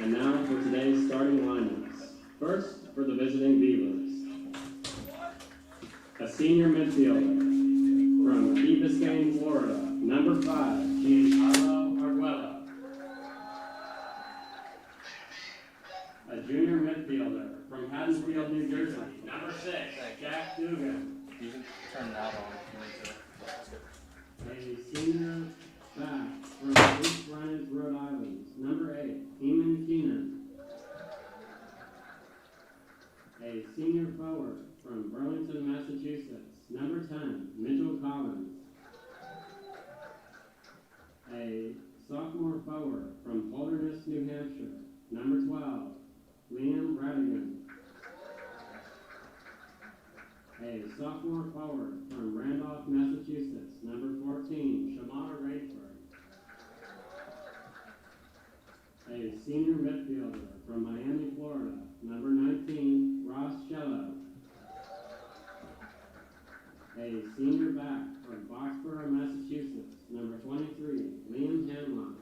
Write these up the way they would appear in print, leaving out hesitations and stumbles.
And now for today's starting lineups. First, for the visiting Beavers. A senior midfielder from Key Biscayne, Florida, number 5, Giancarlo Arguello. A junior midfielder from Haddonfield, New Jersey, number 6, Jack Dugan. You can turn that on if you need to. A senior back from East Greenwich, Rhode Island, number 8, Eamon Keenan. A senior forward from Burlington, Massachusetts, number 10, Mitchell Collins. A sophomore forward from Holderness, New Hampshire, number 12, Liam Radigan. A sophomore forward from Randolph, Massachusetts, number 14, Shamar Rayford. A senior midfielder from Miami, Florida, number 19, Ross Cello. A senior back from Foxborough, Massachusetts, number 23, Liam Hanlon.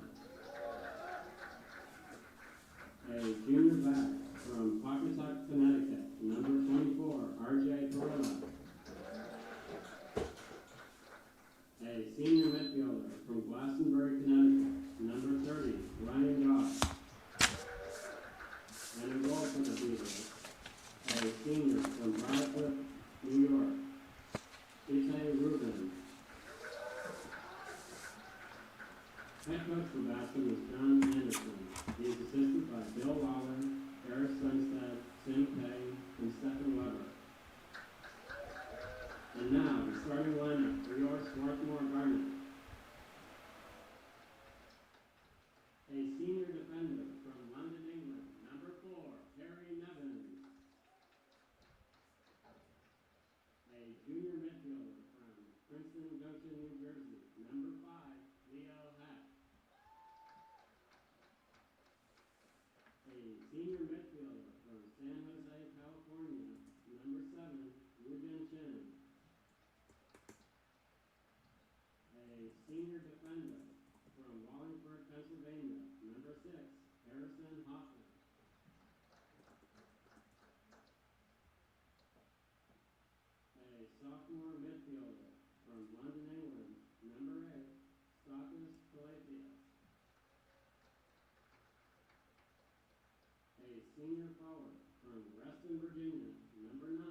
A junior back from Pawcatuck, Connecticut, number 24, RJ Perilla. A senior midfielder from Glastonbury, Connecticut, number 30, Ryan Goff. And a goal for the Beavers, a senior from Briarcliff, New York, Ite Rubin. Head coach for Babson is John Anderson. He is assisted by Bill Lawler, Eric Sunstead, Tim Payne, and Stephen Weber. And now, the starting lineup for your Swarthmore Garnet. A senior defender from London, England, number 4, Harry Nevins. A junior midfielder from Princeton Junction, New Jersey, number 5, Leo Hack. A senior midfielder from San Jose, California, number 7, Woo-Jin Chen. A senior defender from Wallingford, Pennsylvania, number 6, Harrison Hoffman. A sophomore midfielder from London, England, number 8, Clothier. A senior forward from Reston, Virginia, number 9,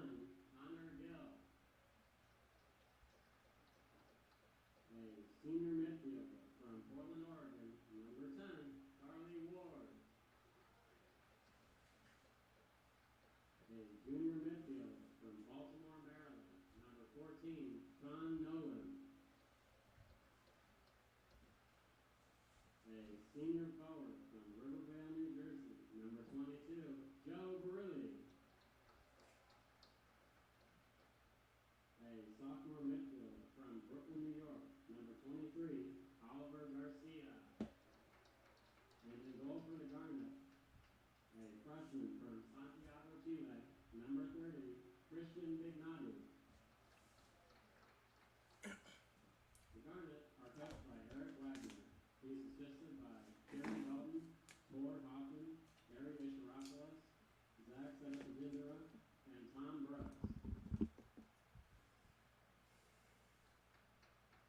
Connor Gill. A senior midfielder from Portland, Oregon, number 10, Carly Ward. A junior midfielder from Baltimore, Maryland, number 14, John Nolan. A senior forward from Rivervale, New Jersey, number 22, Joe Barilli. A sophomore midfielder from Brooklyn, New York, number 23, Oliver Garcia. And in goal for the Garnet, a freshman from Santiago, Chile, number 30, Christian Bignati. The Garnet are coached by Eric Wagner. He's assisted by Jerry Dalton, Ford Hoffman, Gary Isharopoulos, Zach Sedapazindera, and Tom Brooks.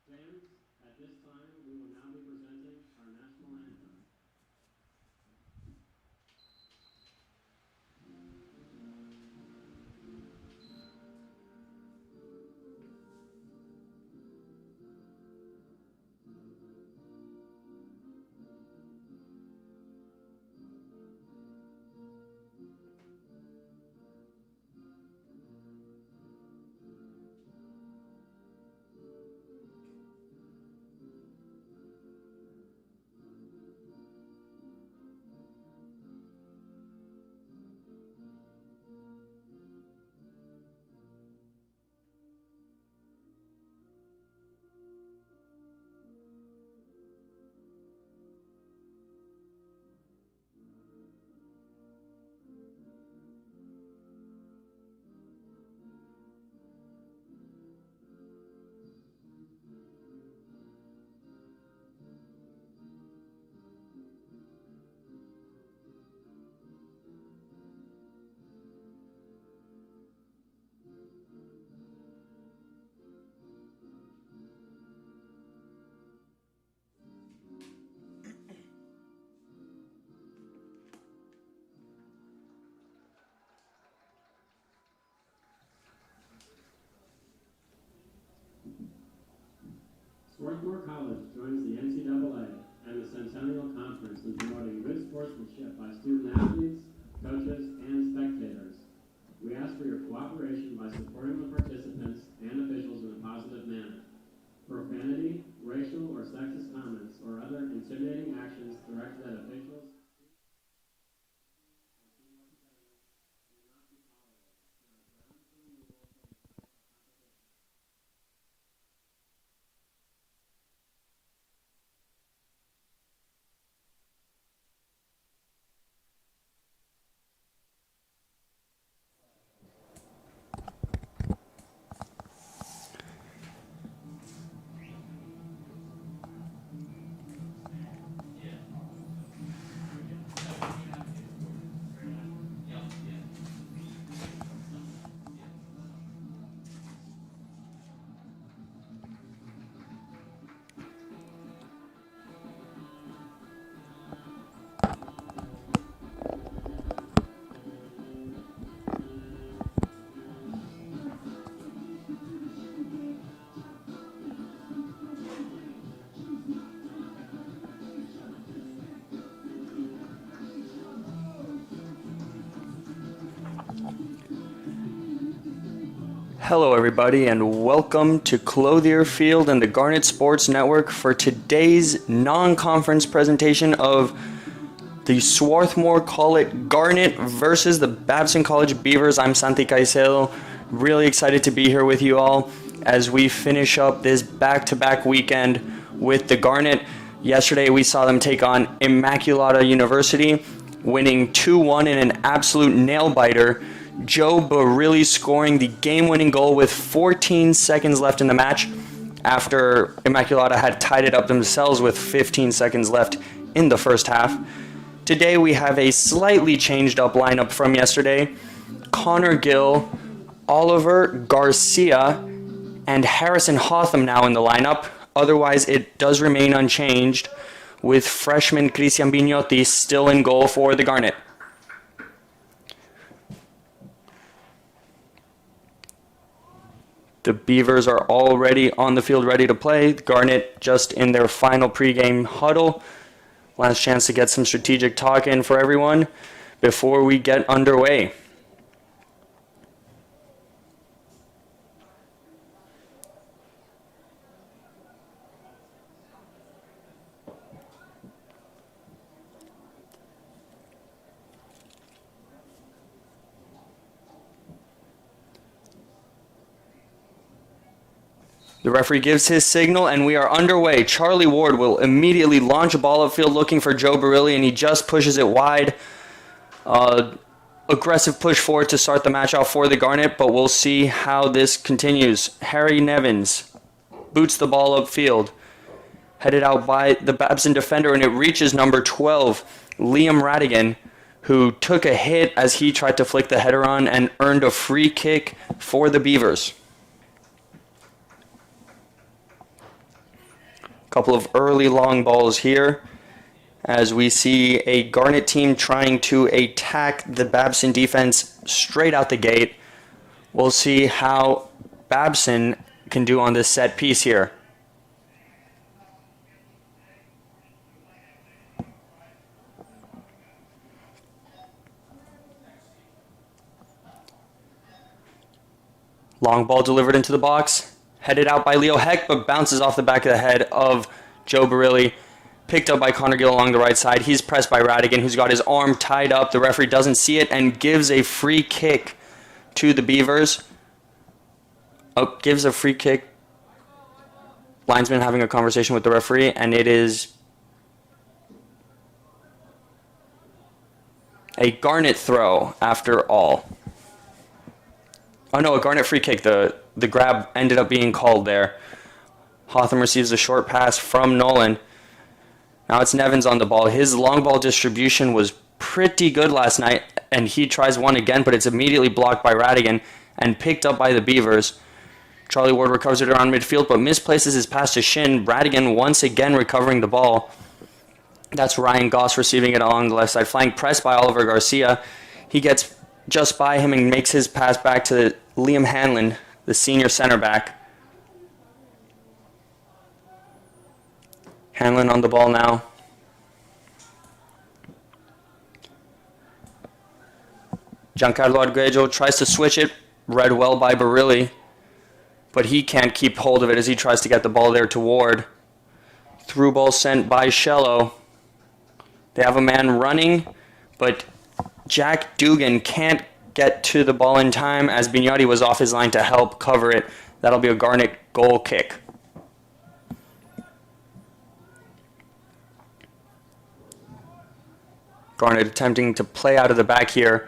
Fans, at this time, Swarthmore College joins the NCAA and the Centennial Conference in promoting good sportsmanship by student athletes, coaches, and spectators. We ask for your cooperation by supporting the participants and officials in a positive manner. Profanity, racial or sexist comments, or other intimidating actions directed at officials Hello everybody and welcome to Clothier Field and the Garnet Sports Network for today's non-conference presentation of the Swarthmore Garnet versus the Babson College Beavers. I'm Santi Caicedo, really excited to be here with you all as we finish up this back-to-back weekend with the Garnet. Yesterday we saw them take on Immaculata University, winning 2-1 in an absolute nail-biter. Joe Barilli scoring the game-winning goal with 14 seconds left in the match after Immaculata had tied it up themselves with 15 seconds left in the first half. Today we have a slightly changed up lineup from yesterday. Connor Gill, Oliver Garcia, and Harrison Hotham now in the lineup. Otherwise it does remain unchanged with freshman Christian Vignotti still in goal for the Garnet. The Beavers are already on the field ready to play. Garnet just in their final pregame huddle. Last chance to get some strategic talk in for everyone before we get underway. The referee gives his signal, and we are underway. Charlie Ward will immediately launch a ball upfield looking for Joe Barilli, and he just pushes it wide. Aggressive push forward to start the match out for the Garnet, but we'll see how this continues. Harry Nevins boots the ball upfield. Headed out by the Babson defender, and it reaches number 12, Liam Radigan, who took a hit as he tried to flick the header on and earned a free kick for the Beavers. Couple of early long balls here as we see a Garnet team trying to attack the Babson defense straight out the gate. We'll see how Babson can do on this set piece here. Long ball delivered into the box. Headed out by Leo Heck, but bounces off the back of the head of Joe Barilli. Picked up by Connor Gill along the right side. He's pressed by Radigan, who's got his arm tied up. The referee doesn't see it and gives a free kick to the Beavers. Gives a free kick. Linesman having a conversation with the referee, and it is a Garnet throw after all. Oh no, a Garnet free kick. The grab ended up being called there. Hotham receives a short pass from Nolan. Now it's Nevins on the ball. His long ball distribution was pretty good last night, and he tries one again, but it's immediately blocked by Radigan and picked up by the Beavers. Charlie Ward recovers it around midfield, but misplaces his pass to Shin. Radigan once again recovering the ball. That's Ryan Goss receiving it along the left side, flank pressed by Oliver Garcia. He gets just by him and makes his pass back to Liam Hanlon, the senior center back. Hanlon on the ball now. Giancarlo Argrejo tries to switch it, read well by Barilli, but he can't keep hold of it as he tries to get the ball there to Ward. Through ball sent by Shello. They have a man running, but Jack Dugan can't get to the ball in time as Bignotti was off his line to help cover it. That'll be a Garnet goal kick. Garnet attempting to play out of the back here.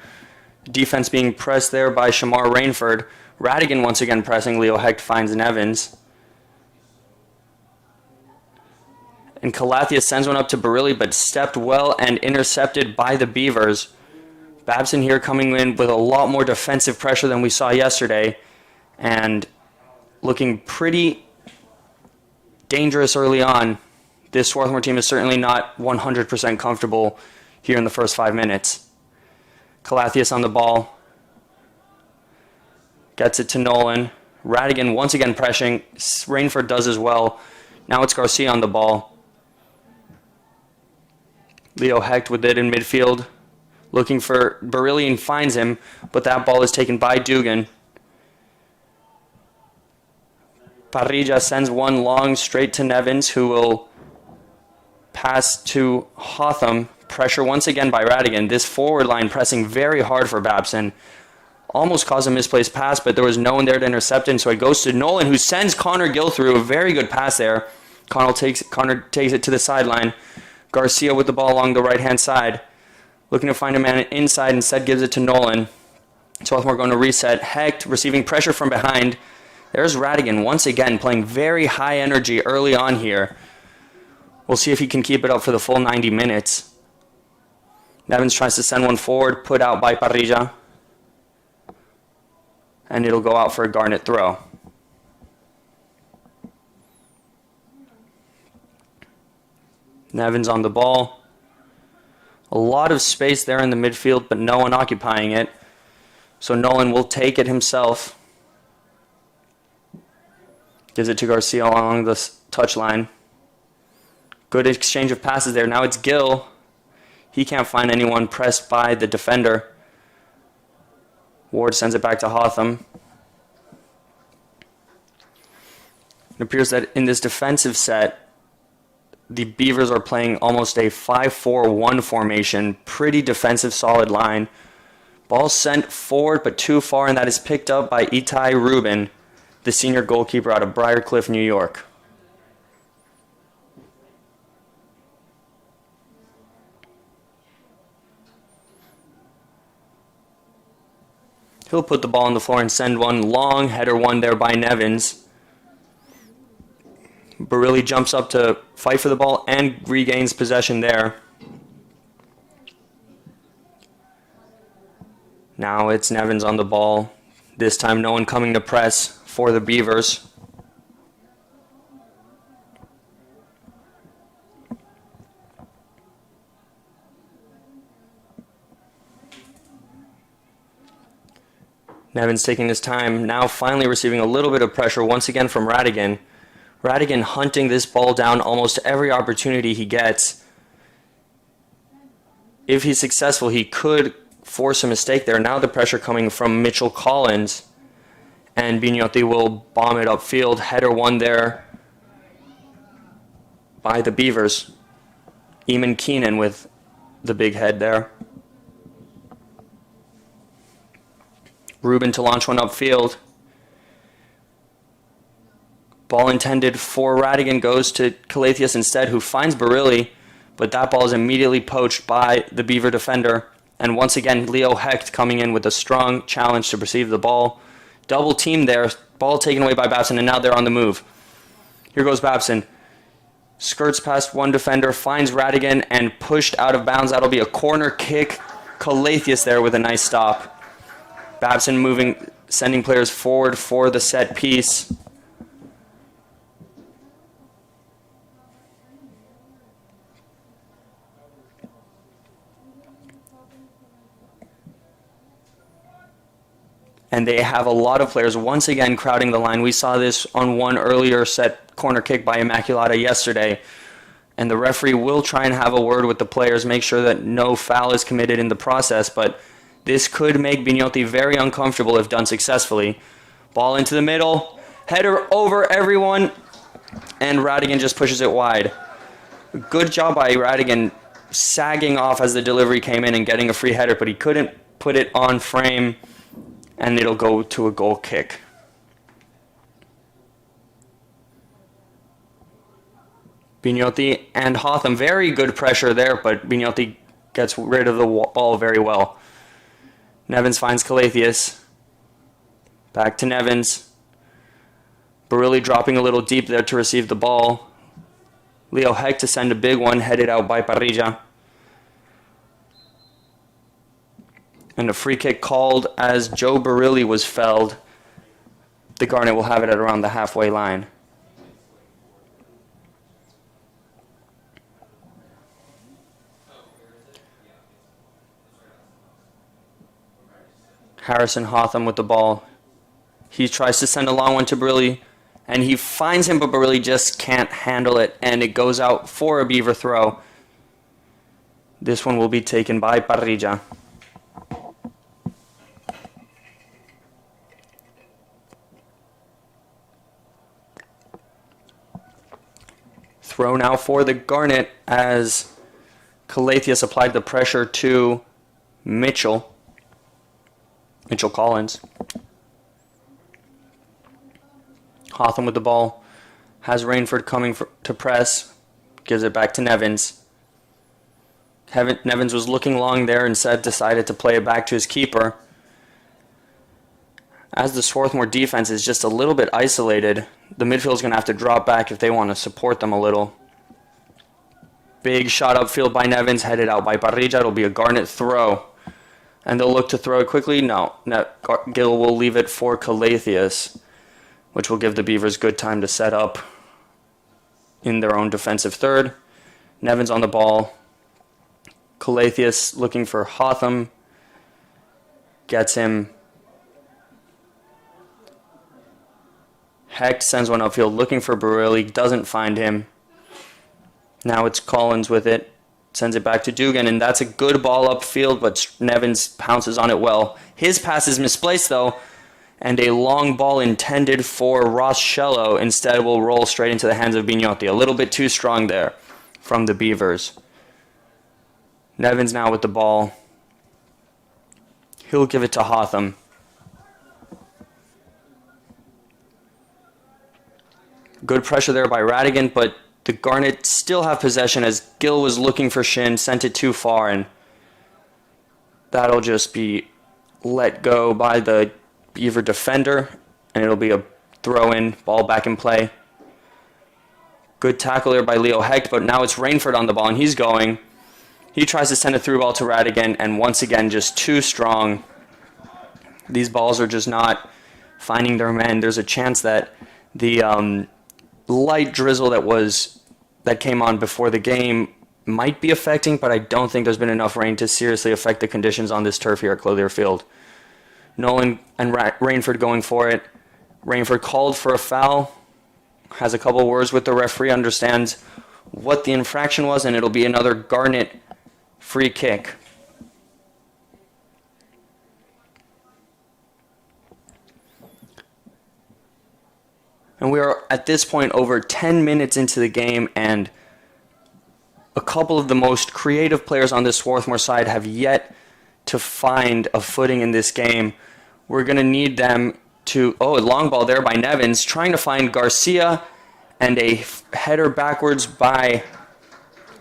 Defense being pressed there by Shamar Rainford. Radigan once again pressing. Leo Hecht finds Nevins. And Clothier sends one up to Barilli, but stepped well and intercepted by the Beavers. Babson here coming in with a lot more defensive pressure than we saw yesterday, and looking pretty dangerous early on. This Swarthmore team is certainly not 100% comfortable here in the first 5 minutes. Clothier on the ball. Gets it to Nolan. Radigan once again pressing. Rainford does as well. Now it's Garcia on the ball. Leo Hecht with it in midfield. Looking for Barilli and finds him, but that ball is taken by Dugan. Parrilla sends one long straight to Nevins, who will pass to Hotham. Pressure once again by Radigan. This forward line pressing very hard for Babson. Almost caused a misplaced pass, but there was no one there to intercept him, so it goes to Nolan, who sends Connor Gill through. A very good pass there. Connor takes it to the sideline. Garcia with the ball along the right-hand side. Looking to find a man inside, instead gives it to Nolan. Swarthmore going to reset. Hecht receiving pressure from behind. There's Radigan once again playing very high energy early on here. We'll see if he can keep it up for the full 90 minutes. Nevins tries to send one forward, put out by Parrilla. And it'll go out for a Garnet throw. Nevins on the ball. A lot of space there in the midfield, but no one occupying it. So Nolan will take it himself. Gives it to Garcia along the touchline. Good exchange of passes there. Now it's Gill. He can't find anyone, pressed by the defender. Ward sends it back to Hotham. It appears that in this defensive set, the Beavers are playing almost a 5-4-1 formation. Pretty defensive, solid line. Ball sent forward, but too far, and that is picked up by Itai Rubin, the senior goalkeeper out of Briarcliff, New York. He'll put the ball on the floor and send one long, header one there by Nevins. Barilli jumps up to fight for the ball and regains possession there. Now it's Nevins on the ball. This time no one coming to press for the Beavers. Nevins taking his time, now finally receiving a little bit of pressure once again from Radigan. Radigan hunting this ball down almost every opportunity he gets. If he's successful, he could force a mistake there. Now the pressure coming from Mitchell Collins. And Bignotti will bomb it upfield. Header one there by the Beavers. Eamon Keenan with the big head there. Rubin to launch one upfield. Ball intended for Radigan goes to Calatheus instead, who finds Barilli, but that ball is immediately poached by the Beaver defender. And once again, Leo Hecht coming in with a strong challenge to receive the ball. Double team there, ball taken away by Babson, and now they're on the move. Here goes Babson. Skirts past one defender, finds Radigan, and pushed out of bounds. That'll be a corner kick. Calatheus there with a nice stop. Babson moving, sending players forward for the set piece. And they have a lot of players once again crowding the line. We saw this on one earlier set corner kick by Immaculata yesterday. And the referee will try and have a word with the players, make sure that no foul is committed in the process. But this could make Vignotti very uncomfortable if done successfully. Ball into the middle. Header over everyone. And Radigan just pushes it wide. Good job by Radigan sagging off as the delivery came in and getting a free header, but he couldn't put it on frame, and it'll go to a goal kick. Vignotti and Hotham, very good pressure there, but Vignotti gets rid of the ball very well. Nevins finds Clothier. Back to Nevins. Barilli dropping a little deep there to receive the ball. Leo Heck to send a big one, headed out by Parrilla. And a free kick called as Joe Barilli was felled. The Garnet will have it at around the halfway line. Harrison Hotham with the ball. He tries to send a long one to Barilli, and he finds him, but Barilli just can't handle it, and it goes out for a Beaver throw. This one will be taken by Parrilla. Throw now for the Garnet as Calatheus applied the pressure to Mitchell Collins. Hotham with the ball. Has Rainford coming to press. Gives it back to Nevins. Nevins was looking long there and decided to play it back to his keeper. As the Swarthmore defense is just a little bit isolated, the midfield is going to have to drop back if they want to support them a little. Big shot upfield by Nevins, headed out by Parrilla. It'll be a Garnet throw. And they'll look to throw it quickly. No, Gill will leave it for Calatheus, which will give the Beavers good time to set up in their own defensive third. Nevins on the ball. Calatheus looking for Hotham. Gets him. Hecht sends one upfield looking for Barilli. Doesn't find him. Now it's Collins with it. Sends it back to Dugan, and that's a good ball upfield, but Nevins pounces on it well. His pass is misplaced, though, and a long ball intended for Roscello instead will roll straight into the hands of Vignotti. A little bit too strong there from the Beavers. Nevins now with the ball. He'll give it to Hotham. Good pressure there by Radigan, but the Garnet still have possession as Gill was looking for Shin, sent it too far, and that'll just be let go by the Beaver defender, and it'll be a throw-in, ball back in play. Good tackle there by Leo Hecht, but now it's Rainford on the ball, and he's going. He tries to send a through ball to Radigan, and once again, just too strong. These balls are just not finding their men. There's a chance that the light drizzle that came on before the game might be affecting, but I don't think there's been enough rain to seriously affect the conditions on this turf here at Clothier Field. Nolan and Rainford going for it. Rainford called for a foul, has a couple words with the referee, understands what the infraction was, and it'll be another Garnet free kick. And we are at this point over 10 minutes into the game, and a couple of the most creative players on this Swarthmore side have yet to find a footing in this game. We're going to need them to... Oh, a long ball there by Nevins, trying to find Garcia, and a header backwards by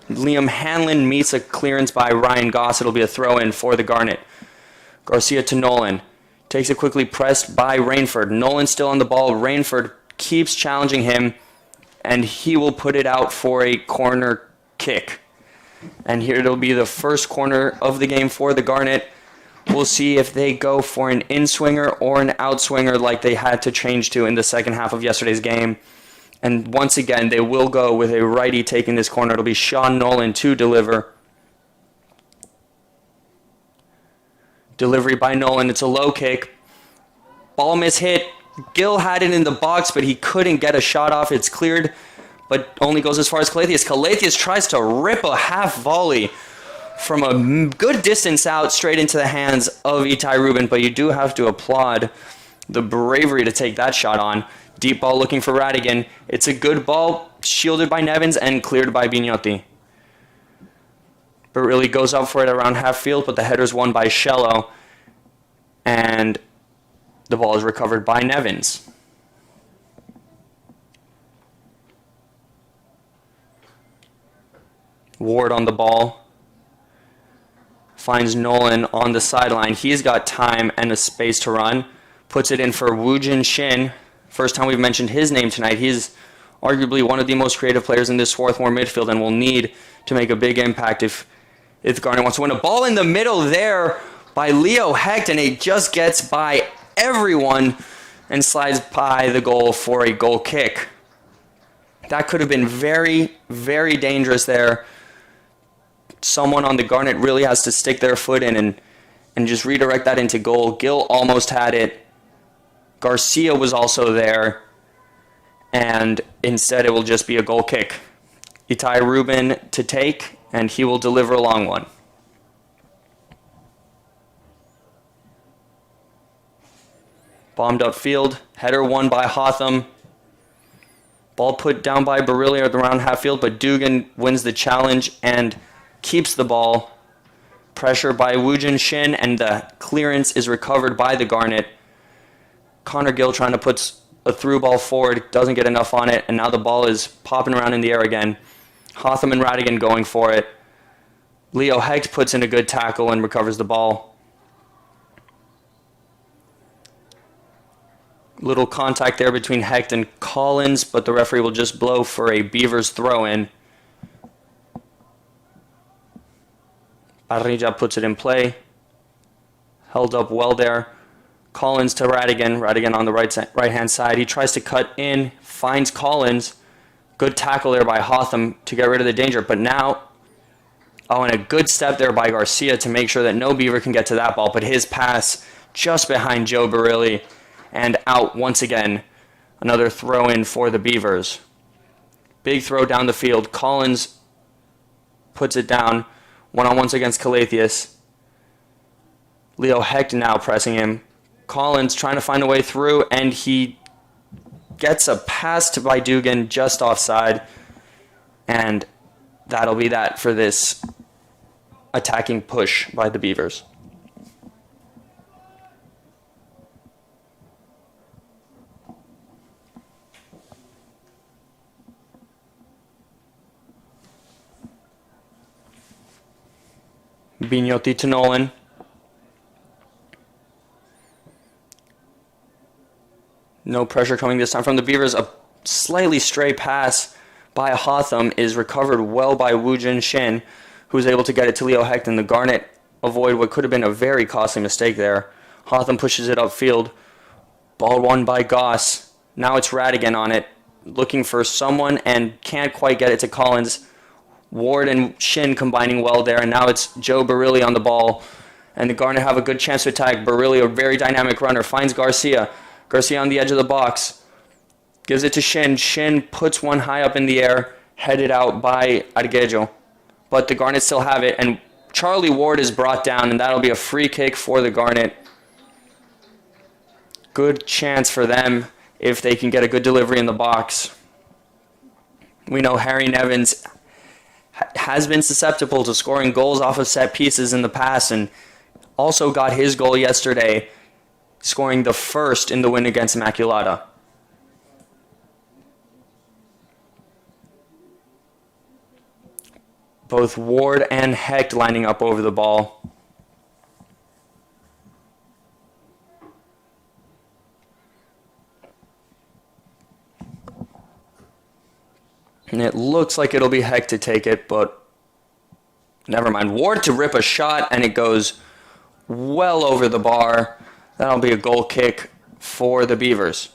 Liam Hanlon meets a clearance by Ryan Goss. It'll be a throw-in for the Garnet. Garcia to Nolan. Takes it quickly, pressed by Rainford. Nolan still on the ball. Rainford keeps challenging him, and he will put it out for a corner kick. And here it'll be the first corner of the game for the Garnet. We'll see if they go for an in-swinger or an out-swinger like they had to change to in the second half of yesterday's game. And once again, they will go with a righty taking this corner. It'll be Sean Nolan to deliver. Delivery by Nolan. It's a low kick. Ball mishit. Gill had it in the box, but he couldn't get a shot off. It's cleared but only goes as far as Clothier. Clothier tries to rip a half volley from a good distance out straight into the hands of Itai Rubin, but you do have to applaud the bravery to take that shot on. Deep ball looking for Radigan. It's a good ball, shielded by Nevins and cleared by Bignotti. But really goes up for it around half field, but the header's won by Shello, and the ball is recovered by Nevins. Ward on the ball. Finds Nolan on the sideline. He's got time and a space to run. Puts it in for Woojin Shin. First time we've mentioned his name tonight. He's arguably one of the most creative players in this Swarthmore midfield and will need to make a big impact if Garnet wants to win. A ball in the middle there by Leo Hecht, and it just gets by everyone and slides by the goal for a goal kick. That could have been very, very dangerous there. Someone on the Garnet really has to stick their foot in and just redirect that into goal. Gill almost had it. Garcia was also there. And instead it will just be a goal kick. Itai Rubin to take, and he will deliver a long one. Bombed upfield. Header won by Hotham. Ball put down by Barilli at around half field, but Dugan wins the challenge and keeps the ball. Pressure by Woojin Shin, and the clearance is recovered by the Garnet. Connor Gill trying to put a through ball forward, doesn't get enough on it, and now the ball is popping around in the air again. Hotham and Radigan going for it. Leo Hecht puts in a good tackle and recovers the ball. Little contact there between Hecht and Collins, but the referee will just blow for a Beavers throw-in. Parrilla puts it in play. Held up well there. Collins to Radigan. Radigan on the right-hand side. He tries to cut in. Finds Collins. Good tackle there by Hotham to get rid of the danger. But now, and a good step there by Garcia to make sure that no Beaver can get to that ball. But his pass just behind Joe Barilli and out once again. Another throw-in for the Beavers. Big throw down the field. Collins puts it down. One-on-ones against Calatheus. Leo Hecht now pressing him. Collins trying to find a way through, and he gets a pass to by Dugan just offside. And that'll be that for this attacking push by the Beavers. Bignotti to Nolan. No pressure coming this time from the Beavers. A slightly stray pass by Hotham is recovered well by Woojin Shin, who's able to get it to Leo Hecht, and the Garnet avoid what could have been a very costly mistake there. Hotham pushes it upfield. Ball won by Goss. Now it's Radigan on it, looking for someone and can't quite get it to Collins. Ward and Shin combining well there, and now it's Joe Barilli on the ball. And the Garnet have a good chance to attack. Barilli, a very dynamic runner, finds Garcia. Garcia on the edge of the box. Gives it to Shin. Shin puts one high up in the air, headed out by Arguello. But the Garnet still have it, and Charlie Ward is brought down, and that'll be a free kick for the Garnet. Good chance for them if they can get a good delivery in the box. We know Harry Nevins has been susceptible to scoring goals off of set pieces in the past, and also got his goal yesterday, scoring the first in the win against Immaculata. Both Ward and Hecht lining up over the ball. And it looks like it'll be Hecht to take it, but never mind. Ward to rip a shot, and it goes well over the bar. That'll be a goal kick for the Beavers.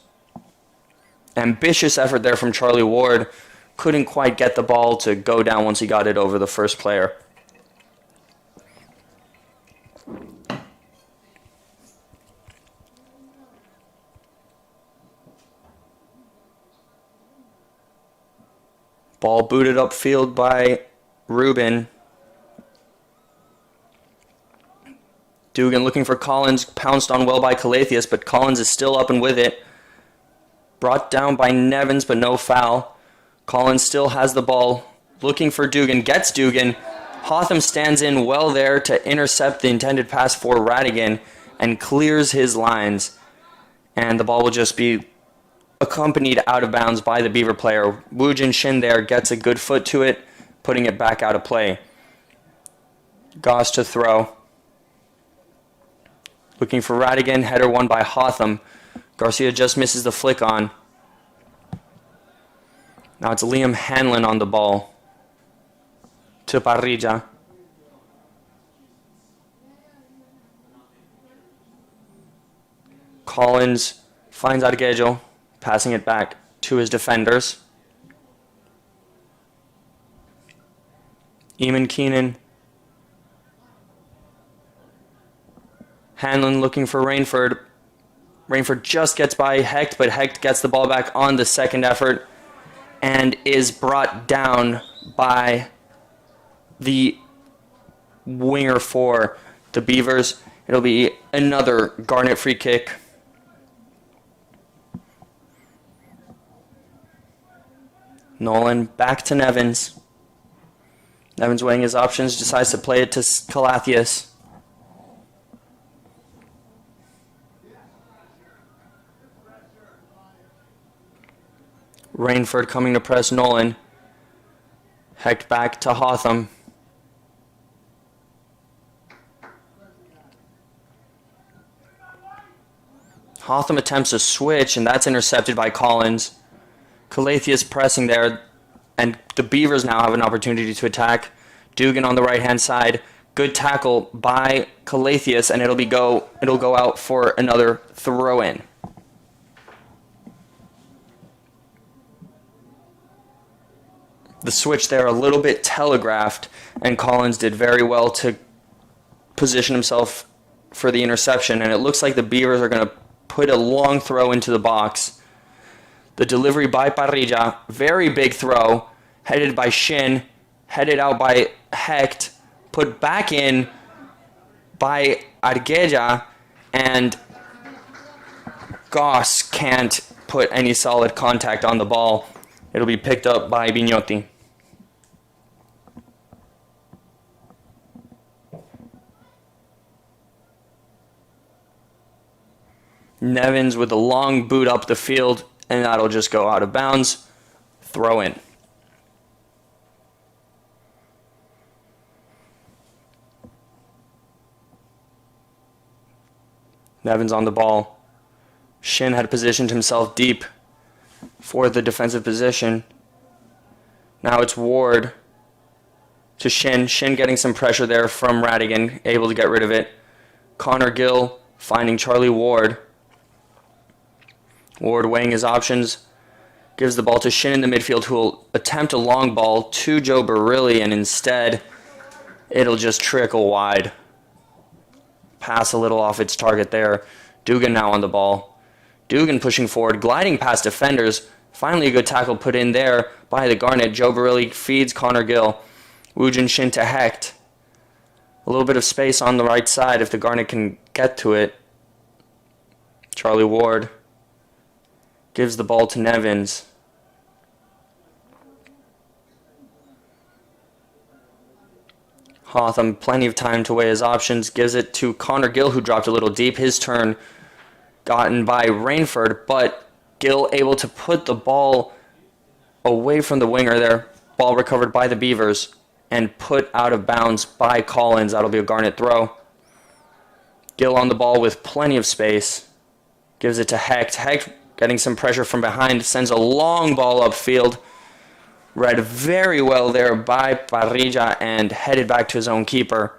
Ambitious effort there from Charlie Ward. Couldn't quite get the ball to go down once he got it over the first player. Ball booted upfield by Rubin. Dugan looking for Collins, pounced on well by Clothier, but Collins is still up and with it. Brought down by Nevins, but no foul. Collins still has the ball, looking for Dugan, gets Dugan. Hotham stands in well there to intercept the intended pass for Radigan and clears his lines. And the ball will just be accompanied out of bounds by the Beaver player. Woojin Shin there gets a good foot to it, putting it back out of play. Goss to throw. Looking for Radigan, header won by Hotham. Garcia just misses the flick on. Now it's Liam Hanlon on the ball. To Parrilla. Collins finds Arguello, passing it back to his defenders. Eamon Keenan. Hanlon looking for Rainford. Rainford just gets by Hecht, but Hecht gets the ball back on the second effort and is brought down by the winger for the Beavers. It'll be another Garnet free kick. Nolan back to Nevins. Nevins weighing his options, decides to play it to Calathis. Rainford coming to press Nolan. Hecht back to Hotham. Hotham attempts a switch, and that's intercepted by Collins. Calathis pressing there, and the Beavers now have an opportunity to attack. Dugan on the right-hand side. Good tackle by Calathis, and it'll go out for another throw-in. The switch there a little bit telegraphed, and Collins did very well to position himself for the interception, and it looks like the Beavers are going to put a long throw into the box. The delivery by Parrilla, very big throw, headed by Shin, headed out by Hecht, put back in by Arguello, and Goss can't put any solid contact on the ball. It'll be picked up by Vignotti. Nevins with a long boot up the field, and that'll just go out of bounds. Throw in. Nevins on the ball. Shin had positioned himself deep for the defensive position. Now it's Ward to Shin. Shin getting some pressure there from Radigan, able to get rid of it. Connor Gill finding Charlie Ward. Ward weighing his options, gives the ball to Shin in the midfield, who will attempt a long ball to Joe Barilli, and instead it'll just trickle wide. Pass a little off its target there. Dugan now on the ball. Dugan pushing forward, gliding past defenders. Finally a good tackle put in there by the Garnet. Joe Barilli feeds Connor Gill. Woojin Shin to Hecht. A little bit of space on the right side if the Garnet can get to it. Charlie Ward gives the ball to Nevins. Hotham, plenty of time to weigh his options, gives it to Connor Gill, who dropped a little deep. His turn gotten by Rainford, but Gill able to put the ball away from the winger there. Ball recovered by the Beavers and put out of bounds by Collins. That'll be a Garnet throw. Gill on the ball with plenty of space. Gives it to Hecht. Hecht getting some pressure from behind, sends a long ball upfield. Read very well there by Parrilla and headed back to his own keeper.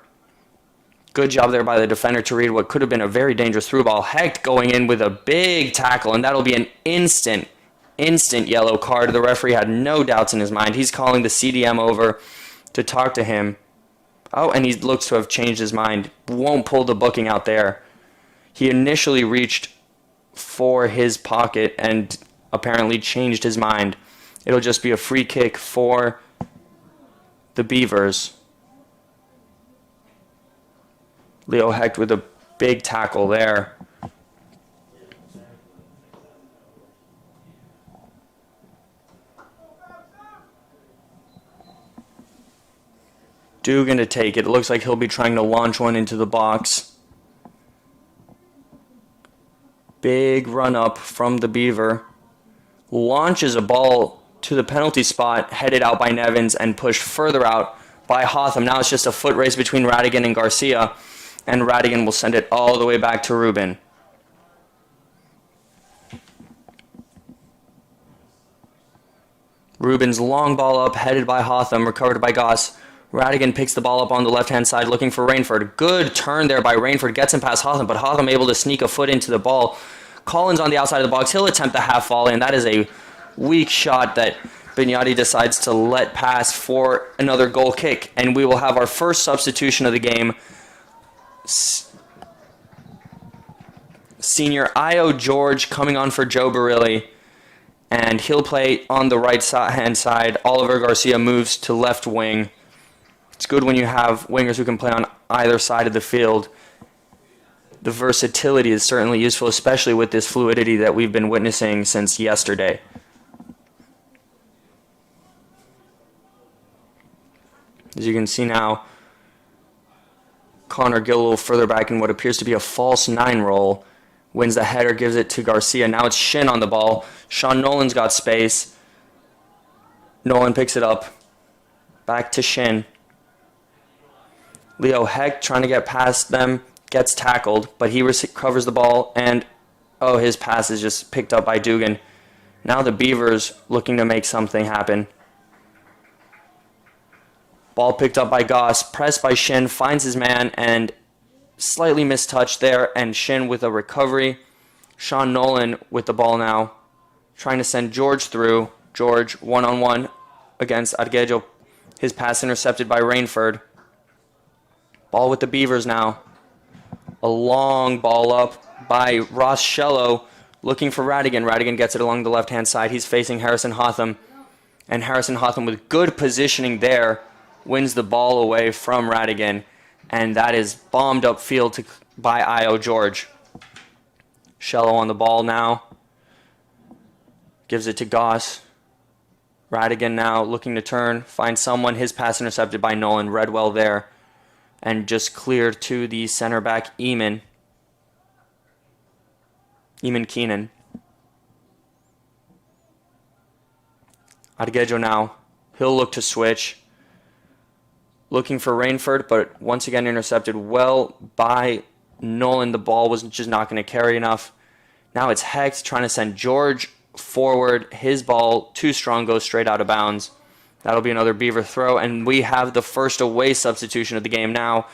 Good job there by the defender to read what could have been a very dangerous through ball. Hecht going in with a big tackle, and that'll be an instant yellow card. The referee had no doubts in his mind. He's calling the CDM over to talk to him. Oh, and he looks to have changed his mind. Won't pull the booking out there. He initially reached for his pocket and apparently changed his mind It'll just be a free kick for the Beavers. Leo Hecht with a big tackle there. Dugan to take it. It looks like he'll be trying to launch one into the box. Big run up from the Beaver. Launches a ball to the penalty spot, headed out by Nevins and pushed further out by Hotham. Now it's just a foot race between Radigan and Garcia, and Radigan will send it all the way back to Rubin. Rubin's long ball up, headed by Hotham, recovered by Goss. Radigan picks the ball up on the left-hand side, looking for Rainford. Good turn there by Rainford, gets him past Hotham, but Hotham able to sneak a foot into the ball. Collins on the outside of the box. He'll attempt the half volley, and that is a weak shot that Bignati decides to let pass for another goal kick. And we will have our first substitution of the game. Senior Io George coming on for Joe Barilli. And he'll play on the right-hand side. Oliver Garcia moves to left wing. It's good when you have wingers who can play on either side of the field. The versatility is certainly useful, especially with this fluidity that we've been witnessing since yesterday. As you can see now, Connor Gill a little further back in what appears to be a false 9 roll. Wins the header, gives it to Garcia. Now it's Shin on the ball. Sean Nolan's got space. Nolan picks it up. Back to Shin. Leo Hecht trying to get past them. Gets tackled, but he recovers the ball, and his pass is just picked up by Dugan. Now the Beavers looking to make something happen. Ball picked up by Goss, pressed by Shin, finds his man, and slightly mistouched there, and Shin with a recovery. Sean Nolan with the ball now, trying to send George through. George one-on-one against Argejo. His pass intercepted by Rainford. Ball with the Beavers now. A long ball up by Ross Shello, looking for Radigan. Radigan gets it along the left-hand side. He's facing Harrison Hotham. And Harrison Hotham, with good positioning there, wins the ball away from Radigan. And that is bombed upfield by Io George. Shello on the ball now. Gives it to Goss. Radigan now looking to turn, find someone. His pass intercepted by Nolan. Read well there. And just cleared to the center back, Eamon Keenan. Argejo now. He'll look to switch. Looking for Rainford, but once again intercepted well by Nolan. The ball was just not going to carry enough. Now it's Hecht trying to send George forward. His ball, too strong, goes straight out of bounds. That'll be another Beaver throw, and we have the first away substitution of the game now.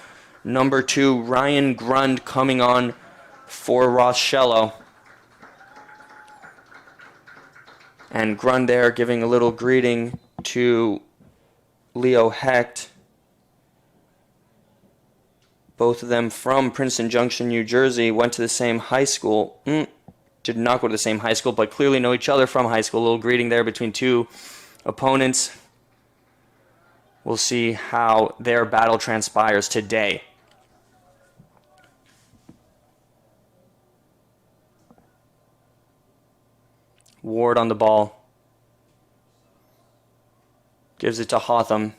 Number 2, Ryan Grund coming on for Ross Shello. And Grund there giving a little greeting to Leo Hecht. Both of them from Princeton Junction, New Jersey, went to the same high school. Did not go to the same high school, but clearly know each other from high school. A little greeting there between two opponents. We'll see how their battle transpires today. Ward on the ball. Gives it to Hotham.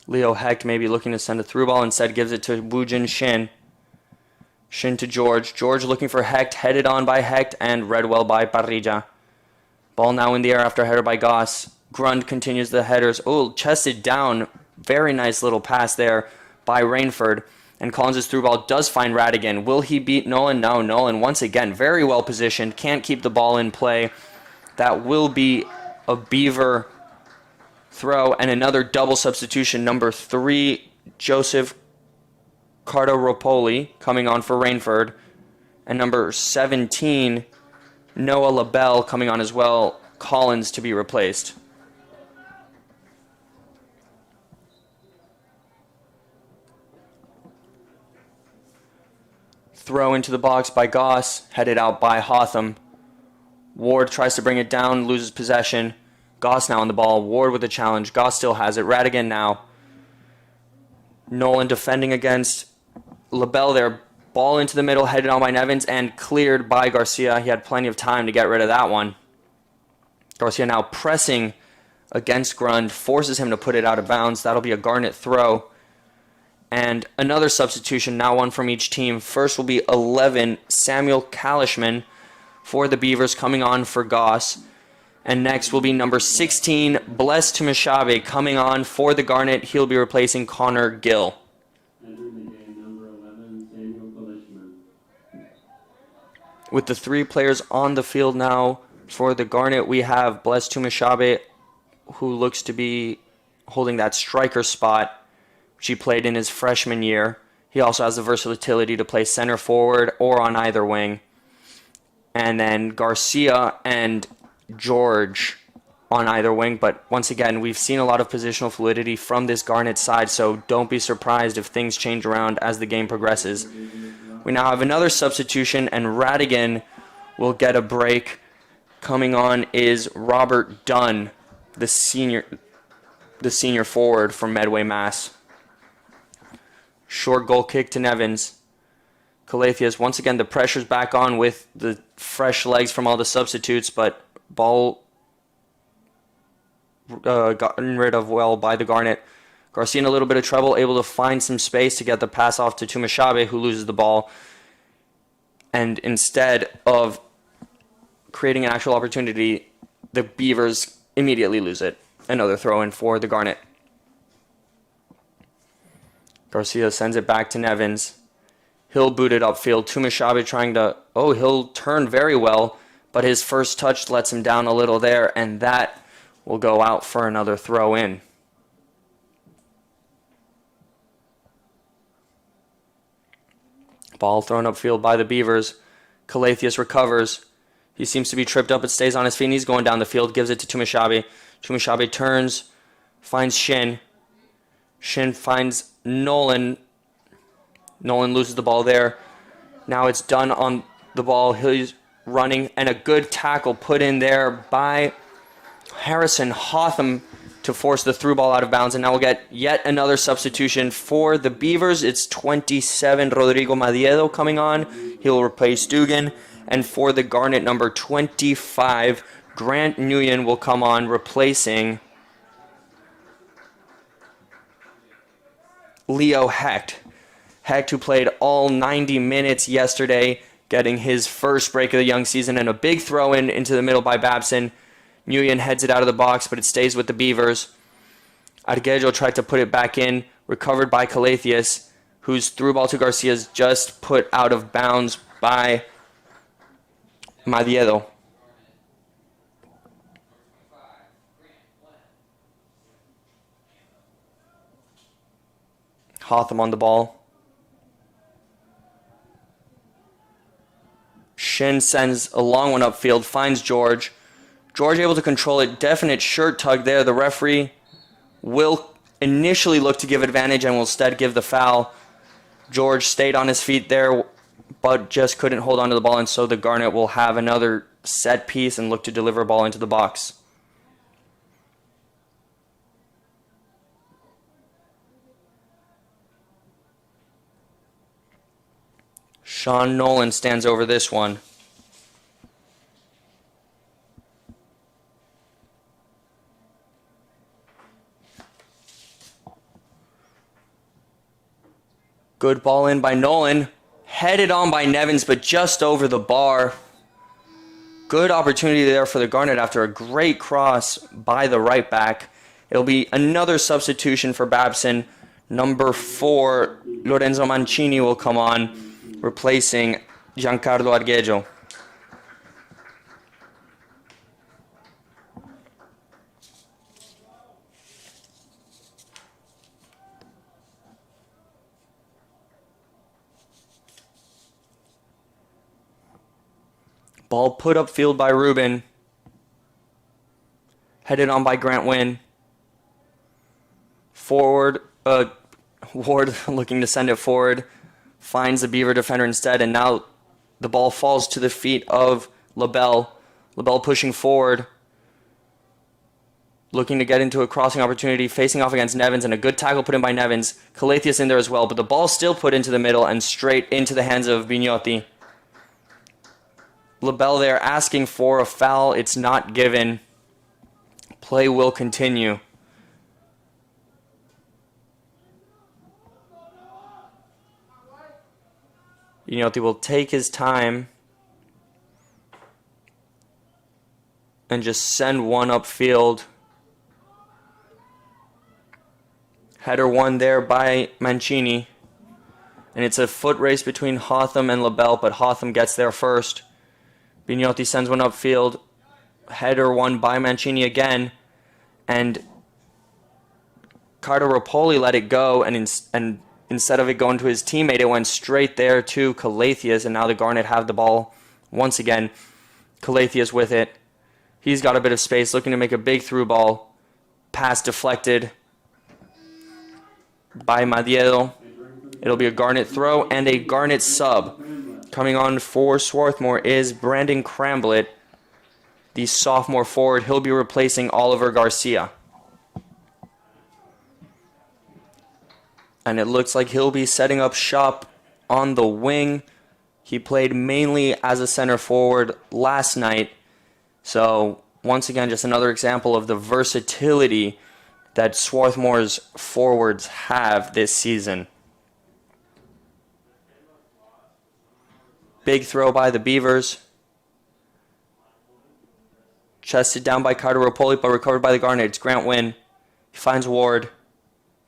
Leo Hecht maybe looking to send a through ball. Instead gives it to Woojin Shin. Shin to George. George looking for Hecht. Headed on by Hecht and read well by Parrilla. Ball now in the air after a header by Goss. Grund continues the headers. Oh, chested down. Very nice little pass there by Rainford. And Collins' through ball does find Radigan. Will he beat Nolan? No, Nolan once again very well positioned. Can't keep the ball in play. That will be a Beaver throw. And another double substitution. Number 3, Joseph Cardaropoli coming on for Rainford. And number 17, Noah LaBelle coming on as well. Collins to be replaced. Throw into the box by Goss, headed out by Hotham. Ward tries to bring it down, loses possession. Goss now on the ball. Ward with the challenge. Goss still has it. Radigan now. Nolan defending against LaBelle there. Ball into the middle, headed on by Nevins, and cleared by Garcia. He had plenty of time to get rid of that one. Garcia now pressing against Grund, forces him to put it out of bounds. That'll be a Garnet throw. And another substitution, now one from each team. First will be 11, Samuel Kalishman for the Beavers, coming on for Goss. And next will be number 16, Bless Tumashabe, coming on for the Garnet. He'll be replacing Connor Gill. Entering the game, number 11, Samuel Kalishman. With the 3 players on the field now for the Garnet, we have Bless Tumashabe, who looks to be holding that striker spot, which he played in his freshman year. He also has the versatility to play center forward or on either wing. And then Garcia and George on either wing. But once again, we've seen a lot of positional fluidity from this Garnet side, so don't be surprised if things change around as the game progresses. We now have another substitution, and Radigan will get a break. Coming on is Robert Dunn, the senior forward from Medway, Mass. Short goal kick to Nevins. Clothier, once again, the pressure's back on with the fresh legs from all the substitutes, but ball gotten rid of well by the Garnet. Garcia in a little bit of trouble, able to find some space to get the pass off to Tumashabe, who loses the ball. And instead of creating an actual opportunity, the Beavers immediately lose it. Another throw in for the Garnet. Garcia sends it back to Nevins. He'll boot it upfield. Tumashabe trying to... Oh, he'll turn very well, but his first touch lets him down a little there, and that will go out for another throw in. Ball thrown upfield by the Beavers. Calatheus recovers. He seems to be tripped up, but stays on his feet, and he's going down the field. Gives it to Tumashabe. Tumashabe turns, finds Shin. Shin finds Nolan. Nolan loses the ball there. Now it's Dunn on the ball. He's running, and a good tackle put in there by Harrison Hotham to force the through ball out of bounds. And now we'll get yet another substitution for the Beavers. It's 27, Rodrigo Madiedo coming on. He'll replace Dugan. And for the Garnet, number 25, Grant Nguyen will come on, replacing Leo Hecht. Hecht, who played all 90 minutes yesterday, getting his first break of the young season, and a big throw-in into the middle by Babson. Nguyen heads it out of the box, but it stays with the Beavers. Argejo tried to put it back in, recovered by Calatheus, whose through ball to Garcia is just put out of bounds by Madiedo. Hotham on the ball. Shin sends a long one upfield, finds George. George able to control it. Definite shirt tug there. The referee will initially look to give advantage and will instead give the foul. George stayed on his feet there, but just couldn't hold on to the ball, and so the Garnet will have another set piece and look to deliver a ball into the box. Sean Nolan stands over this one. Good ball in by Nolan. Headed on by Nevins, but just over the bar. Good opportunity there for the Garnet after a great cross by the right back. It'll be another substitution for Babson. Number 4, Lorenzo Mancini will come on, replacing Giancarlo Argejo. Ball put upfield by Ruben. Headed on by Grant Wynn. Forward, Ward looking to send it forward. Finds the Beaver defender instead, and now the ball falls to the feet of LaBelle. LaBelle pushing forward. Looking to get into a crossing opportunity, facing off against Nevins, and a good tackle put in by Nevins. Clothier in there as well, but the ball still put into the middle and straight into the hands of Vignotti. LaBelle there asking for a foul. It's not given. Play will continue. Vignotti will take his time and just send one upfield. Header won there by Mancini. And it's a foot race between Hotham and LaBelle, but Hotham gets there first. Vignotti sends one upfield. Header won by Mancini again. And Cardo let it go, and instead of it going to his teammate, it went straight there to Clothier, and now the Garnet have the ball once again. Clothier with it. He's got a bit of space, looking to make a big through ball. Pass deflected by Madiedo. It'll be a Garnet throw and a Garnet sub. Coming on for Swarthmore is Brandon Cramblet, the sophomore forward. He'll be replacing Oliver Garcia. And it looks like he'll be setting up shop on the wing. He played mainly as a center forward last night. So, once again, just another example of the versatility that Swarthmore's forwards have this season. Big throw by the Beavers. Chested down by Cardo but recovered by the Garnet. It's Grant Wynn. He finds Ward.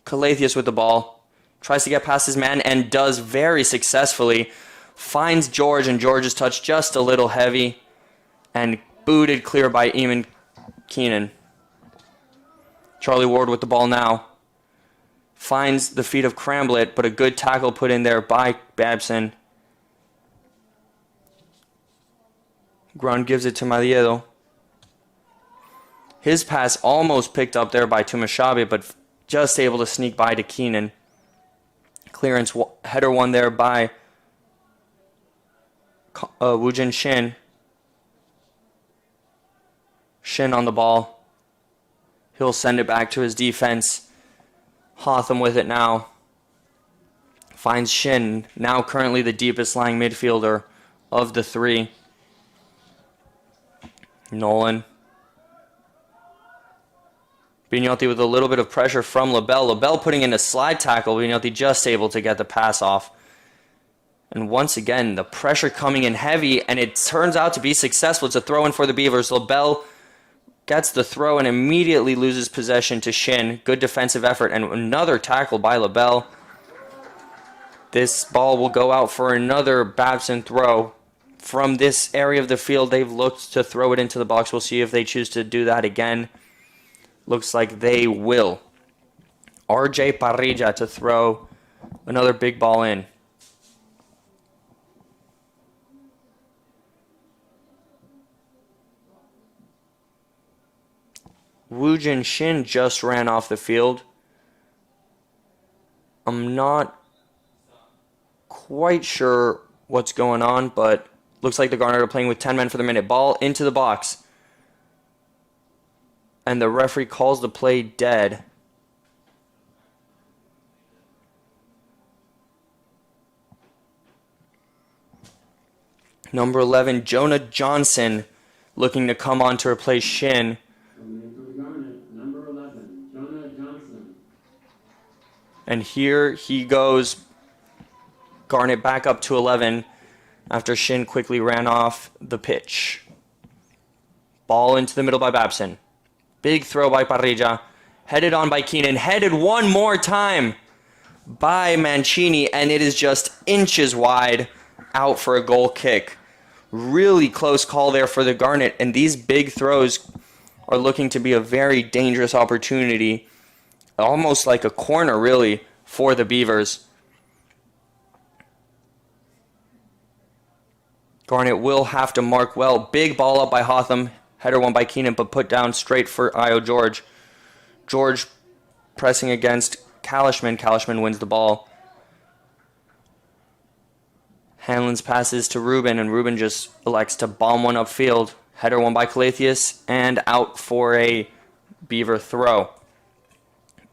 Clothier with the ball. Tries to get past his man and does very successfully. Finds George, and George is touched just a little heavy. And booted clear by Eamon Keenan. Charlie Ward with the ball now. Finds the feet of Cramblet, but a good tackle put in there by Babson. Grun gives it to Madiedo. His pass almost picked up there by Tumashabe, but just able to sneak by to Keenan. Clearance header won there by Woojin Shin. Shin on the ball. He'll send it back to his defense. Hotham with it now. Finds Shin, now currently the deepest lying midfielder of the three. Nolan. Vignotti with a little bit of pressure from LaBelle. LaBelle putting in a slide tackle. Vignotti just able to get the pass off. And once again, the pressure coming in heavy, and it turns out to be successful. It's a throw-in for the Beavers. LaBelle gets the throw and immediately loses possession to Shin. Good defensive effort, and another tackle by LaBelle. This ball will go out for another Babson throw. From this area of the field, they've looked to throw it into the box. We'll see if they choose to do that again. Looks like they will. RJ Parrilla to throw another big ball in. Woojin Shin just ran off the field. I'm not quite sure what's going on, but looks like the Garnet are playing with 10 men for the minute. Ball into the box. And the referee calls the play dead. Number 11, Jonah Johnson, looking to come on to replace Shin. Number 11, Jonah Johnson. And here he goes. Garnet back up to 11 after Shin quickly ran off the pitch. Ball into the middle by Babson. Big throw by Parrilla. Headed on by Keenan. Headed one more time by Mancini. And it is just inches wide out for a goal kick. Really close call there for the Garnet. And these big throws are looking to be a very dangerous opportunity. Almost like a corner, really, for the Beavers. Garnet will have to mark well. Big ball up by Hotham. Header won by Keenan, but put down straight for Io George. George pressing against Kalishman. Kalishman wins the ball. Hanlon's passes to Ruben, and Ruben just elects to bomb one upfield. Header won by Clothier and out for a Beaver throw.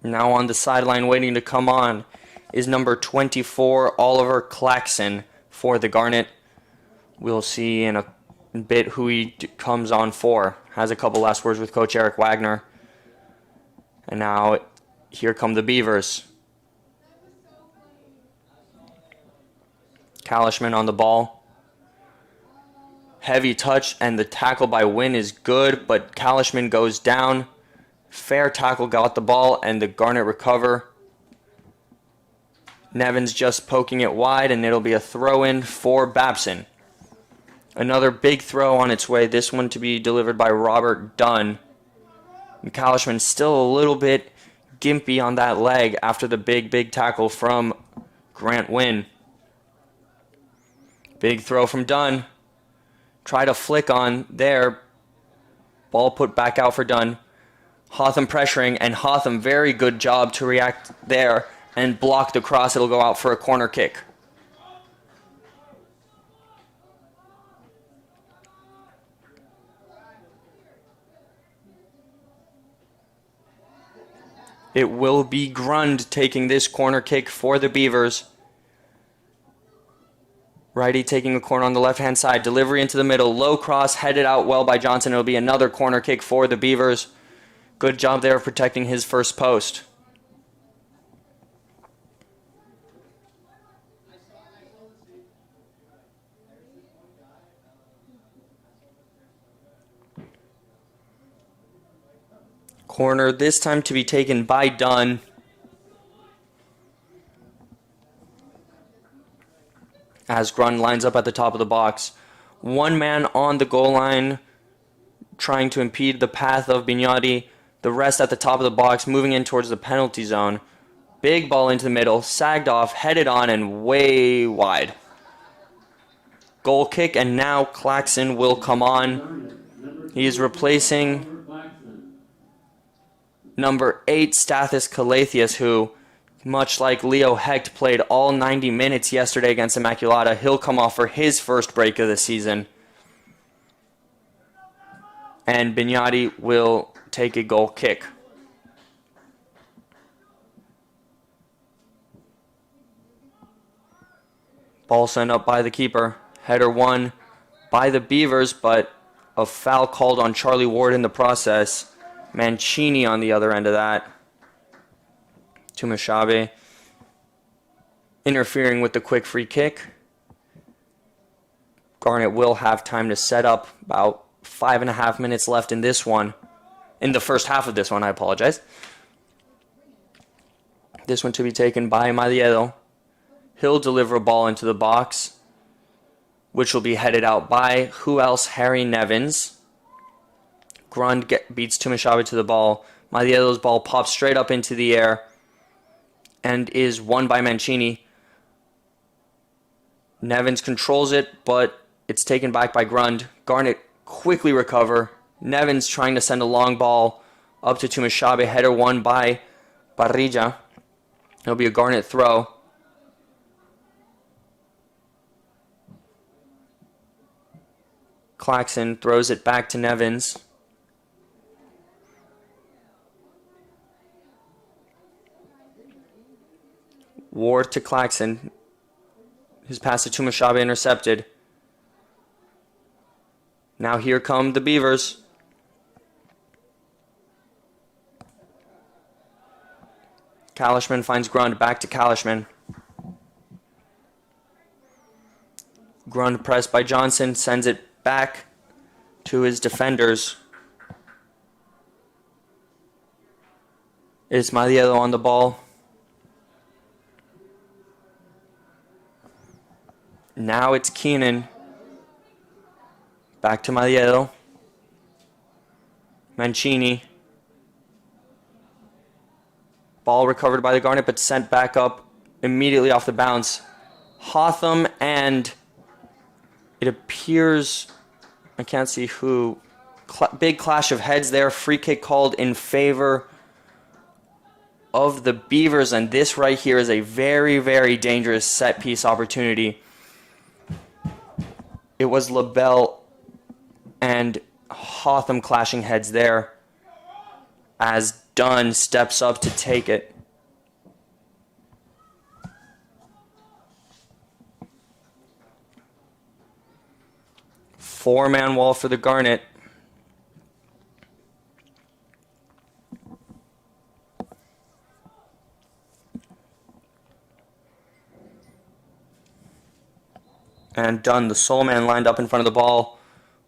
Now on the sideline waiting to come on is number 24, Oliver Claxon for the Garnet. We'll see in a bit who he comes on for. Has a couple last words with Coach Eric Wagner. And now here come the Beavers. Kalishman on the ball. Heavy touch, and the tackle by Wynn is good, but Kalishman goes down. Fair tackle, got the ball, and the Garnet recover. Nevins just poking it wide, and it'll be a throw-in for Babson. Another big throw on its way, this one to be delivered by Robert Dunn. And Kalishman still a little bit gimpy on that leg after the big tackle from Grant Wynn. Big throw from Dunn. Try to flick on there. Ball put back out for Dunn. Hotham pressuring, and Hotham, very good job to react there and block the cross. It'll go out for a corner kick. It will be Grund taking this corner kick for the Beavers. Righty taking a corner on the left-hand side. Delivery into the middle. Low cross, headed out well by Johnson. It'll be another corner kick for the Beavers. Good job there of protecting his first post. Corner this time to be taken by Dunn. As Grund lines up at the top of the box. One man on the goal line trying to impede the path of Bignati. The rest at the top of the box moving in towards the penalty zone. Big ball into the middle, sagged off, headed on, and way wide. Goal kick, and now Claxon will come on. He is replacing number 8, Stathis Calathius, who, much like Leo Hecht, played all 90 minutes yesterday against Immaculata. He'll come off for his first break of the season. And Bignati will take a goal kick. Ball sent up by the keeper. Header won by the Beavers, but a foul called on Charlie Ward in the process. Mancini on the other end of that. Tumashabe interfering with the quick free kick. Garnet will have time to set up. About 5.5 minutes left in this one. In the first half of this one, I apologize. This one to be taken by Maliedo. He'll deliver a ball into the box, which will be headed out by, who else? Harry Nevins. Grund beats Tumashabe to the ball. Maliedo's ball pops straight up into the air and is won by Mancini. Nevins controls it, but it's taken back by Grund. Garnet quickly recover. Nevins trying to send a long ball up to Tumashabe. Header won by Barrija. It'll be a Garnet throw. Claxon throws it back to Nevins. Ward to Claxon. His pass to Tumashabe intercepted. Now here come the Beavers. Kalishman finds Grund, back to Kalishman. Grund pressed by Johnson, sends it back to his defenders. It's Maliedo on the ball. Now it's Keenan. Back to Maliedo. Mancini. Ball recovered by the Garnet, but sent back up immediately off the bounce. Hotham, and it appears, I can't see who, big clash of heads there. Free kick called in favor of the Beavers, and this right here is a very, very dangerous set piece opportunity. It was LaBelle and Hotham clashing heads there as Dunn steps up to take it. Four-man wall for the Garnet. And Dunn, the sole man lined up in front of the ball,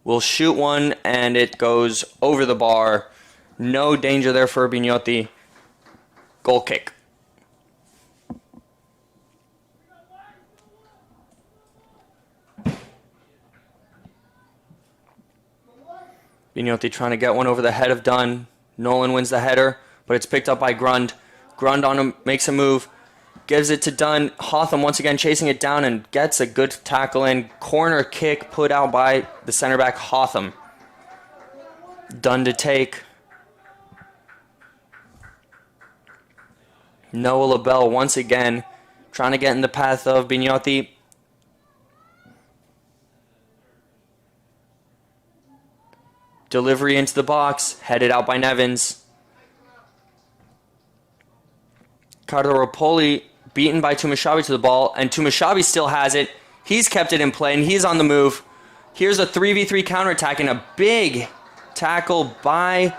will shoot one, and it goes over the bar. No danger there for Bignotti. Goal kick. Bignotti trying to get one over the head of Dunn. Nolan wins the header, but it's picked up by Grund. Grund on him, makes a move. Gives it to Dunn. Hotham once again chasing it down and gets a good tackle in. Corner kick put out by the center back Hotham. Dunn to take. Noah LaBelle once again trying to get in the path of Bignotti. Delivery into the box, headed out by Nevins. Cardaropoli beaten by Tumashabi to the ball, and Tumashabi still has it. He's kept it in play, and he's on the move. Here's a 3v3 counterattack, and a big tackle by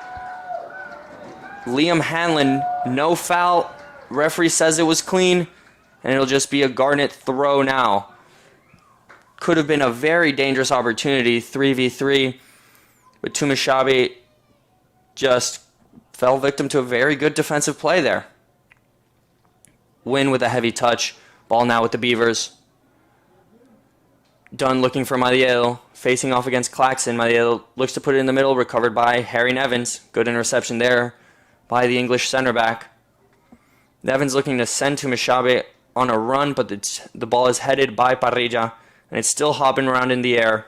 Liam Hanlon. No foul. Referee says it was clean, and it'll just be a Garnet throw now. Could have been a very dangerous opportunity, 3v3, but Tumashabi just fell victim to a very good defensive play there. Win with a heavy touch. Ball now with the Beavers. Dunn looking for Mariel. Facing off against Claxon. Mariel looks to put it in the middle. Recovered by Harry Nevins. Good interception there by the English center back. Nevins looking to send to Mishabe on a run, but the ball is headed by Parrilla, and it's still hopping around in the air.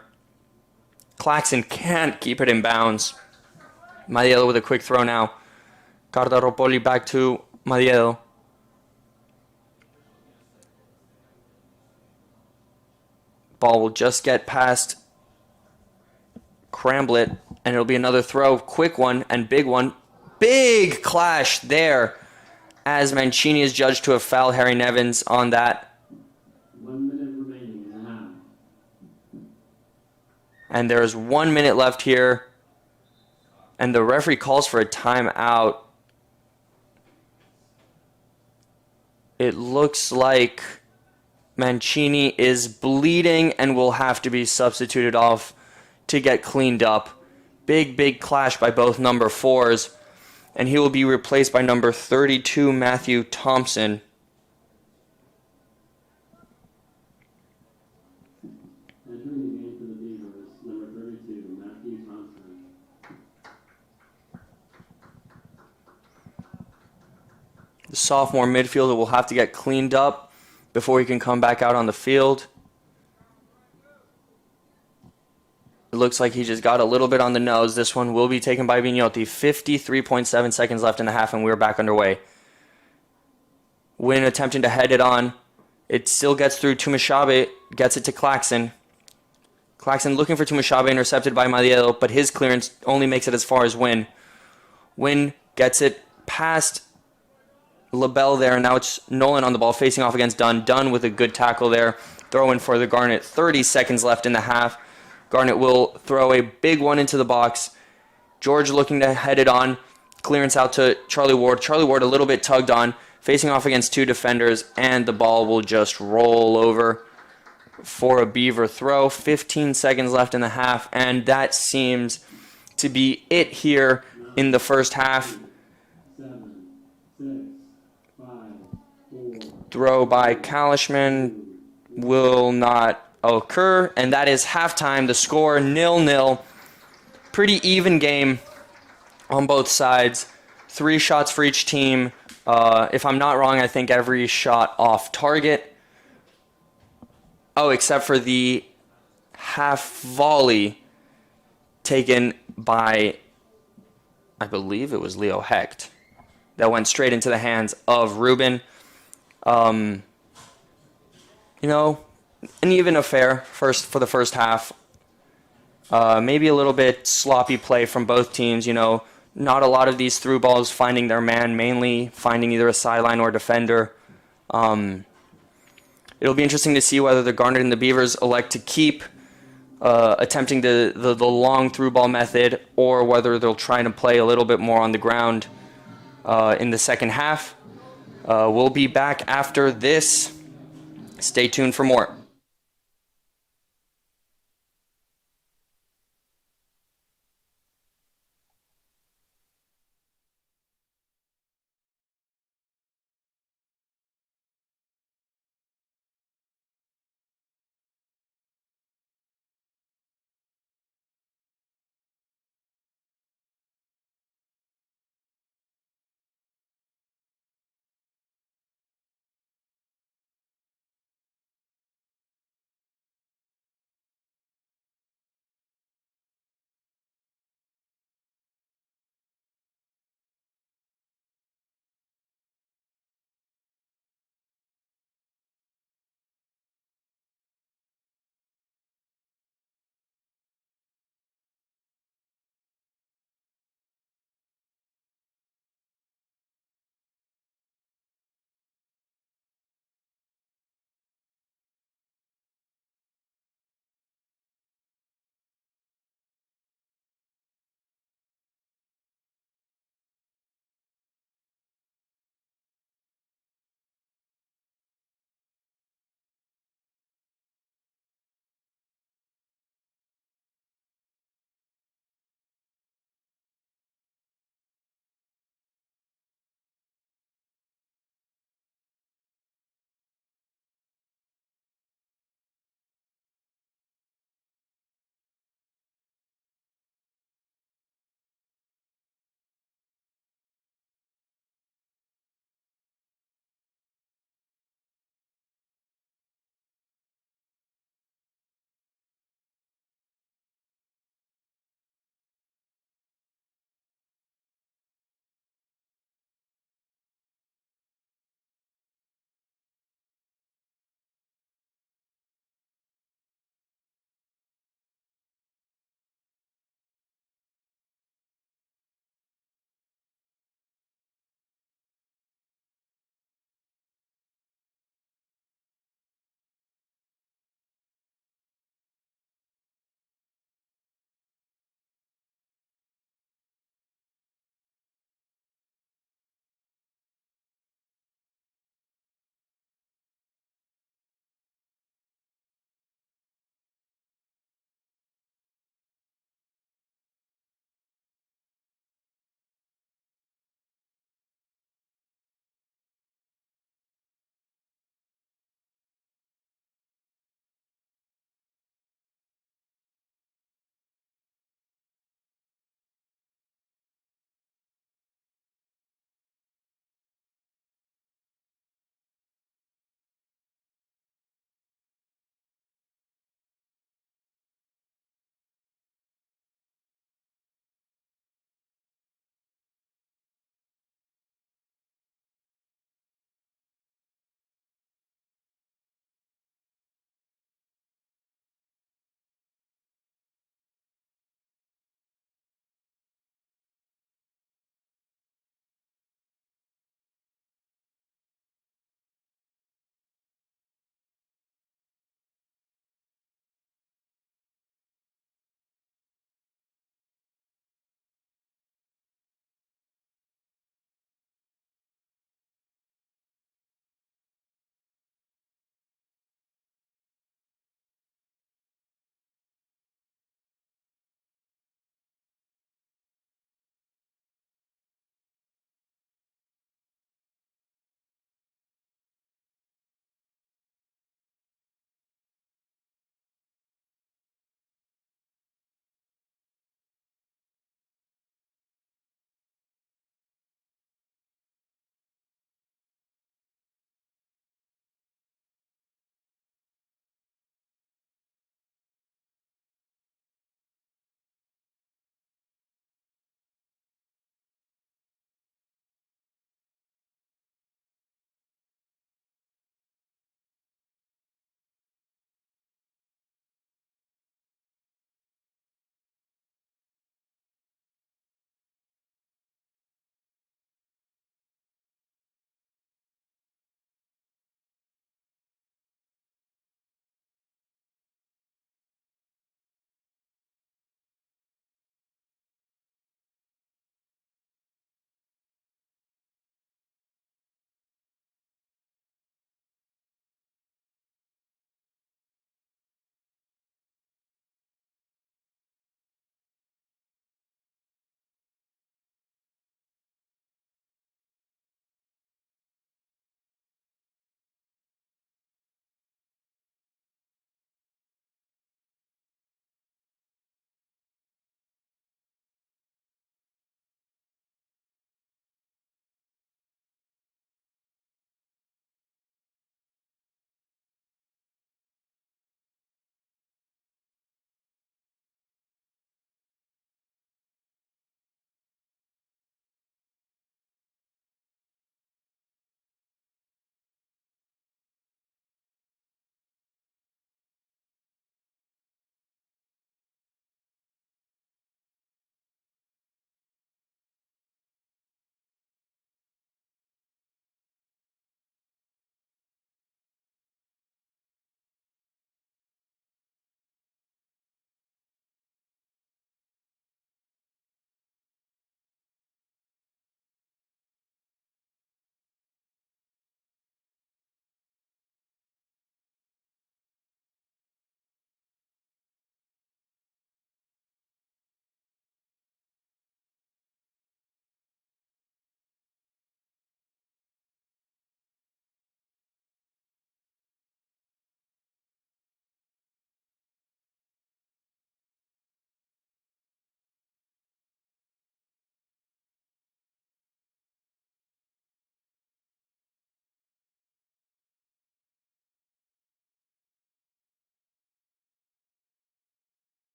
Claxon can't keep it in bounds. Mariel with a quick throw now. Cardaropoli back to Mariel. Ball will just get past Cramblet, and it'll be another throw. Quick one and big one. Big clash there as Mancini is judged to have fouled Harry Nevins on that. 1 minute remaining in the half. And there's 1 minute left here. And the referee calls for a timeout. It looks like Mancini is bleeding and will have to be substituted off to get cleaned up. Big clash by both number 4s. And he will be replaced by number 32, Matthew Thompson. Entering the game for the Beavers, number 32, Matthew Thompson. The sophomore midfielder will have to get cleaned up before he can come back out on the field. It looks like he just got a little bit on the nose. This one will be taken by Bignotti. 53.7 seconds left in the half, and we're back underway. Wynn attempting to head it on. It still gets through Tumashabe, gets it to Claxon. Claxon looking for Tumashabe, intercepted by Mariello, but his clearance only makes it as far as Wynn. Wynn gets it past LaBelle there, and now it's Nolan on the ball facing off against Dunn. Dunn with a good tackle there. Throw in for the Garnet. 30 seconds left in the half. Garnet will throw a big one into the box. George looking to head it on. Clearance out to Charlie Ward. Charlie Ward a little bit tugged on, facing off against two defenders, and the ball will just roll over for a Beaver throw. 15 seconds left in the half, and that seems to be it here in the first half. 7, 6, 5, 4. Throw by Kalishman will not occur, and that is halftime. The score 0-0. Pretty even game on both sides. 3 shots for each team. If I'm not wrong, I think every shot off target. Oh, except for the half volley taken by, I believe it was Leo Hecht, that went straight into the hands of Ruben. An even affair for the first half. Maybe a little bit sloppy play from both teams. Not a lot of these through balls finding their man, mainly finding either a sideline or defender. It'll be interesting to see whether the Garnet and the Beavers elect to keep attempting the long through ball method, or whether they'll try to play a little bit more on the ground in the second half. We'll be back after this. Stay tuned for more.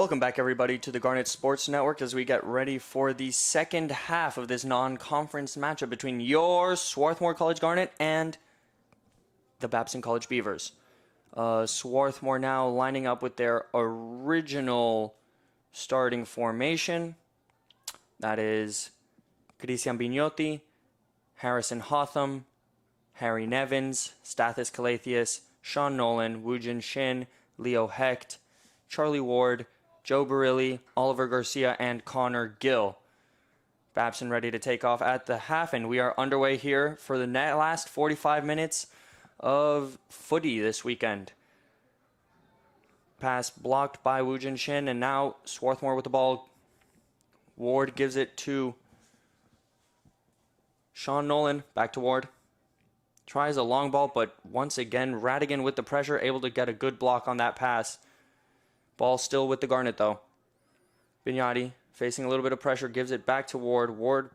Welcome back, everybody, to the Garnet Sports Network as we get ready for the second half of this non-conference matchup between your Swarthmore College Garnet and the Babson College Beavers. Swarthmore now lining up with their original starting formation. That is Christian Bignotti, Harrison Hotham, Harry Nevins, Stathis Calatheus, Sean Nolan, Woojin Shin, Leo Hecht, Charlie Ward, Joe Barilli, Oliver Garcia, and Connor Gill. Babson ready to take off at the half, and we are underway here for the last 45 minutes of footy this weekend. Pass blocked by Woojin Shin, and now Swarthmore with the ball. Ward gives it to Sean Nolan, back to Ward. Tries a long ball, but once again, Radigan with the pressure, able to get a good block on that pass. Ball still with the Garnet, though. Bignotti, facing a little bit of pressure, gives it back to Ward. Ward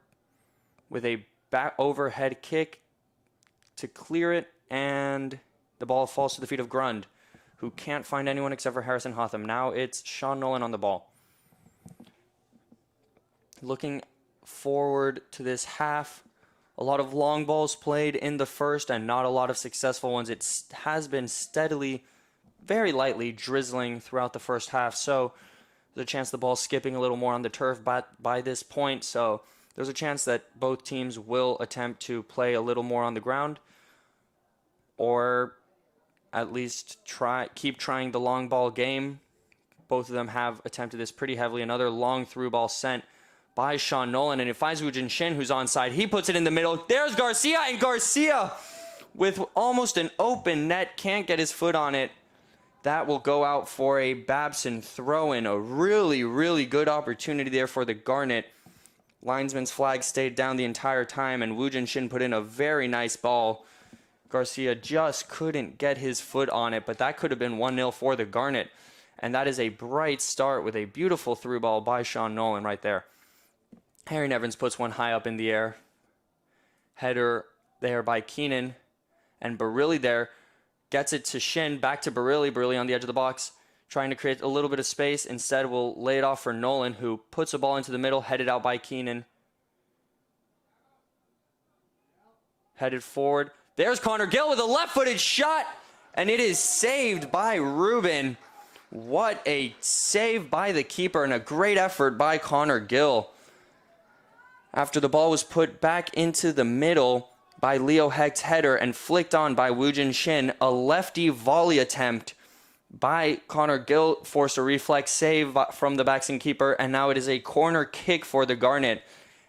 with a back overhead kick to clear it, and the ball falls to the feet of Grund, who can't find anyone except for Harrison Hotham. Now it's Sean Nolan on the ball. Looking forward to this half, a lot of long balls played in the first and not a lot of successful ones. It has been steadily, very lightly drizzling throughout the first half, so there's a chance the ball's skipping a little more on the turf by this point, so there's a chance that both teams will attempt to play a little more on the ground, or at least keep trying the long ball game. Both of them have attempted this pretty heavily. Another long through ball sent by Sean Nolan, and it finds Woojin Shin, who's onside. He puts it in the middle. There's Garcia, and Garcia, with almost an open net, can't get his foot on it. That will go out for a Babson throw-in. A really, really good opportunity there for the Garnet. Linesman's flag stayed down the entire time, and Woojin Shin put in a very nice ball. Garcia just couldn't get his foot on it, but that could have been 1-0 for the Garnet. And that is a bright start with a beautiful through ball by Sean Nolan right there. Harry Nevins puts one high up in the air. Header there by Keenan. And Barilli there gets it to Shin, back to Barilli. Barilli on the edge of the box, trying to create a little bit of space. Instead, we'll lay it off for Nolan, who puts a ball into the middle, headed out by Keenan. Headed forward. There's Connor Gill with a left-footed shot, and it is saved by Ruben. What a save by the keeper, and a great effort by Connor Gill. After the ball was put back into the middle by Leo Hecht's header and flicked on by Woojin Shin, a lefty volley attempt by Connor Gill forced a reflex save from the Babson keeper, and now it is a corner kick for the Garnet.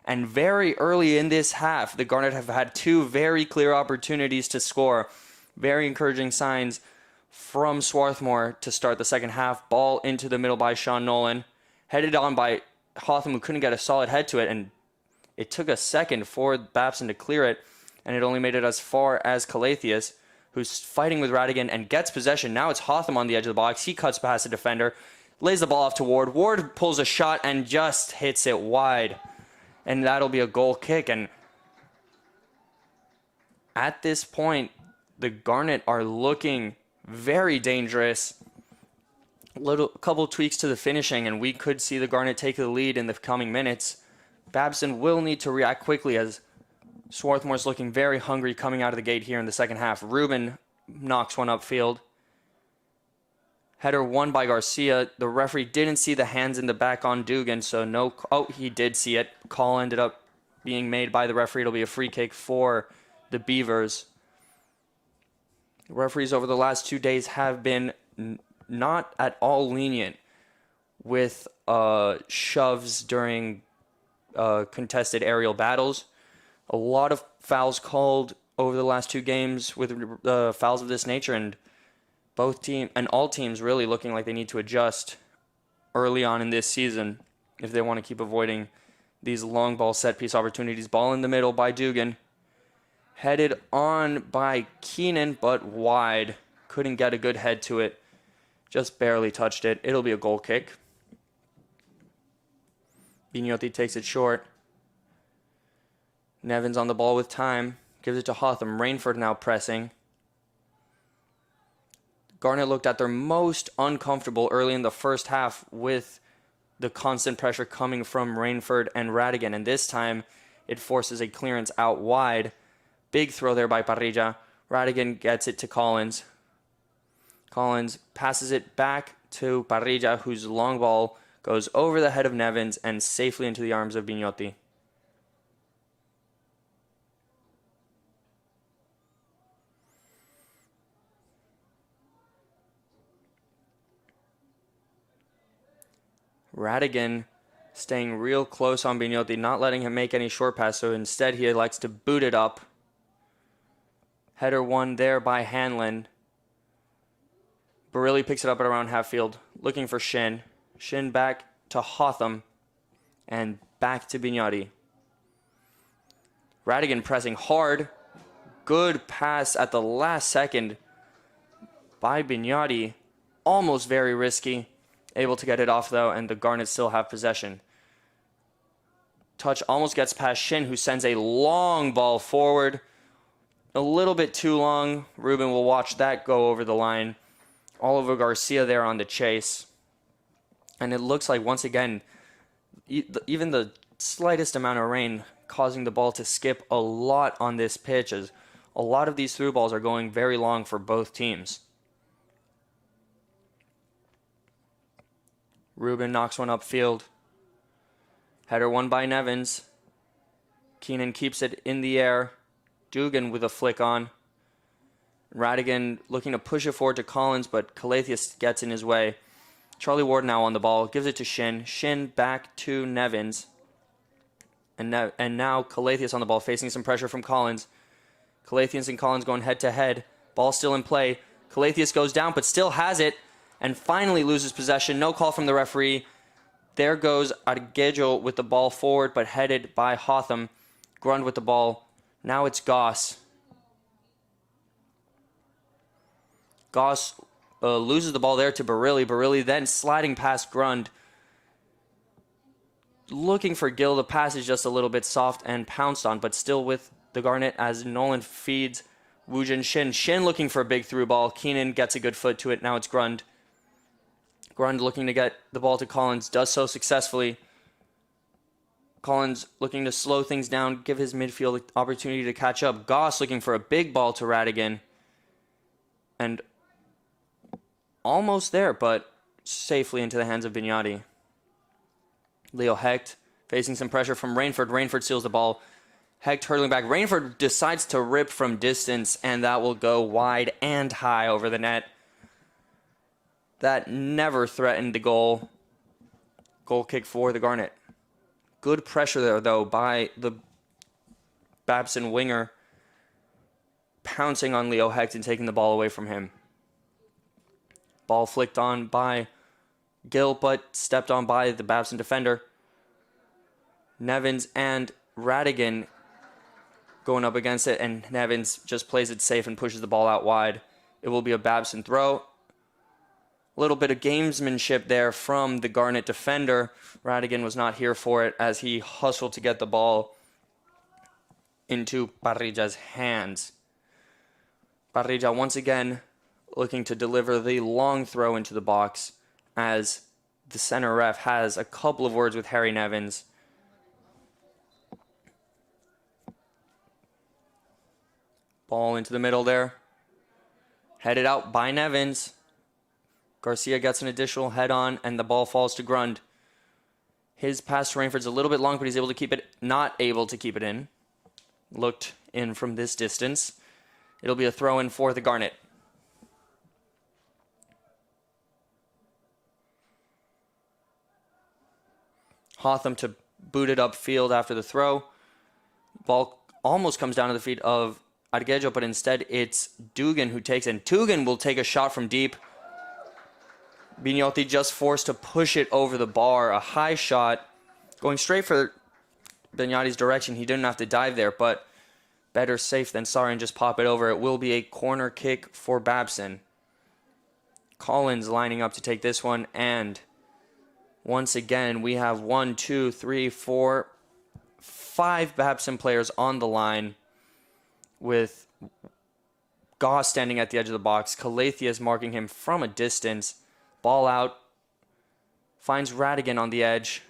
And very early in this half, the Garnet have had two very clear opportunities to score. Very encouraging signs from Swarthmore to start the second half. Ball into the middle by Sean Nolan, headed on by Hotham, who couldn't get a solid head to it, and it took a second for Babson to clear it, and it only made it as far as Calatheus, who's fighting with Radigan and gets possession. Now it's Hotham on the edge of the box. He cuts past the defender, lays the ball off to Ward. Ward pulls a shot and just hits it wide, and that'll be a goal kick. And at this point, the Garnet are looking very dangerous. A couple tweaks to the finishing, and we could see the Garnet take the lead in the coming minutes. Babson will need to react quickly as Swarthmore's looking very hungry coming out of the gate here in the second half. Ruben knocks one upfield. Header won by Garcia. The referee didn't see the hands in the back on Dugan, so no... Oh, he did see it. Call ended up being made by the referee. It'll be a free kick for the Beavers. The referees over the last 2 days have been not at all lenient with shoves during contested aerial battles. A lot of fouls called over the last two games with fouls of this nature, and all teams really looking like they need to adjust early on in this season if they want to keep avoiding these long ball set piece opportunities. Ball in the middle by Dugan, headed on by Keenan, but wide. Couldn't get a good head to it, just barely touched it. It'll be a goal kick. Bignotti takes it short. Nevins on the ball with time. Gives it to Hotham. Rainford now pressing. Garnet looked at their most uncomfortable early in the first half with the constant pressure coming from Rainford and Radigan, and this time it forces a clearance out wide. Big throw there by Parrilla. Radigan gets it to Collins. Collins passes it back to Parrilla, whose long ball goes over the head of Nevins and safely into the arms of Vignotti. Radigan staying real close on Vignotti, not letting him make any short pass, so instead he elects to boot it up. Header won there by Hanlon. Barilli picks it up at around half field, looking for Shin. Shin back to Hotham, and back to Vignotti. Radigan pressing hard. Good pass at the last second by Vignotti. Almost very risky. Able to get it off, though, and the Garnets still have possession. Touch almost gets past Shin, who sends a long ball forward. A little bit too long. Ruben will watch that go over the line. Oliver Garcia there on the chase. And it looks like, once again, even the slightest amount of rain causing the ball to skip a lot on this pitch, as a lot of these through balls are going very long for both teams. Ruben knocks one upfield. Header won by Nevins. Keenan keeps it in the air. Dugan with a flick on. Radigan looking to push it forward to Collins, but Clothier gets in his way. Charlie Ward now on the ball. Gives it to Shin. Shin back to Nevins. And now Clothier on the ball, facing some pressure from Collins. Clothier and Collins going head to head. Ball still in play. Clothier goes down, but still has it. And finally loses possession. No call from the referee. There goes Arguello with the ball forward, but headed by Hotham. Grund with the ball. Now it's Goss. Goss loses the ball there to Barilli. Barilli then sliding past Grund. Looking for Gill. The pass is just a little bit soft and pounced on, but still with the Garnet as Nolan feeds Wujin Shin. Shin looking for a big through ball. Keenan gets a good foot to it. Now it's Grund. Grund looking to get the ball to Collins, does so successfully. Collins looking to slow things down, give his midfield opportunity to catch up. Goss looking for a big ball to Radigan. And almost there, but safely into the hands of Vignotti. Leo Hecht facing some pressure from Rainford. Rainford steals the ball. Hecht hurtling back. Rainford decides to rip from distance, and that will go wide and high over the net. That never threatened the goal. Goal kick for the Garnet. Good pressure there, though, by the Babson winger. Pouncing on Leo Hecht and taking the ball away from him. Ball flicked on by Gill, but stepped on by the Babson defender. Nevins and Radigan going up against it, and Nevins just plays it safe and pushes the ball out wide. It will be a Babson throw. A little bit of gamesmanship there from the Garnet defender. Radigan was not here for it as he hustled to get the ball into Parrilla's hands. Parrilla once again looking to deliver the long throw into the box as the center ref has a couple of words with Harry Nevins. Ball into the middle there. Headed out by Nevins. Garcia gets an additional head on, and the ball falls to Grund. His pass to Rainford's a little bit long, but he's able to keep it, not able to keep it in. Looked in from this distance. It'll be a throw in for the Garnet. Hotham to boot it upfield after the throw. Ball almost comes down to the feet of Arguello, but instead it's Dugan who takes it. And Dugan will take a shot from deep. Vignotti just forced to push it over the bar. A high shot going straight for Vignotti's direction. He didn't have to dive there, but better safe than sorry and just pop it over. It will be a corner kick for Babson. Collins lining up to take this one, and once again we have 1, 2, 3, 4, 5 Babson players on the line, with Goss standing at the edge of the box. Clothier is marking him from a distance. Ball out. Finds Radigan on the edge.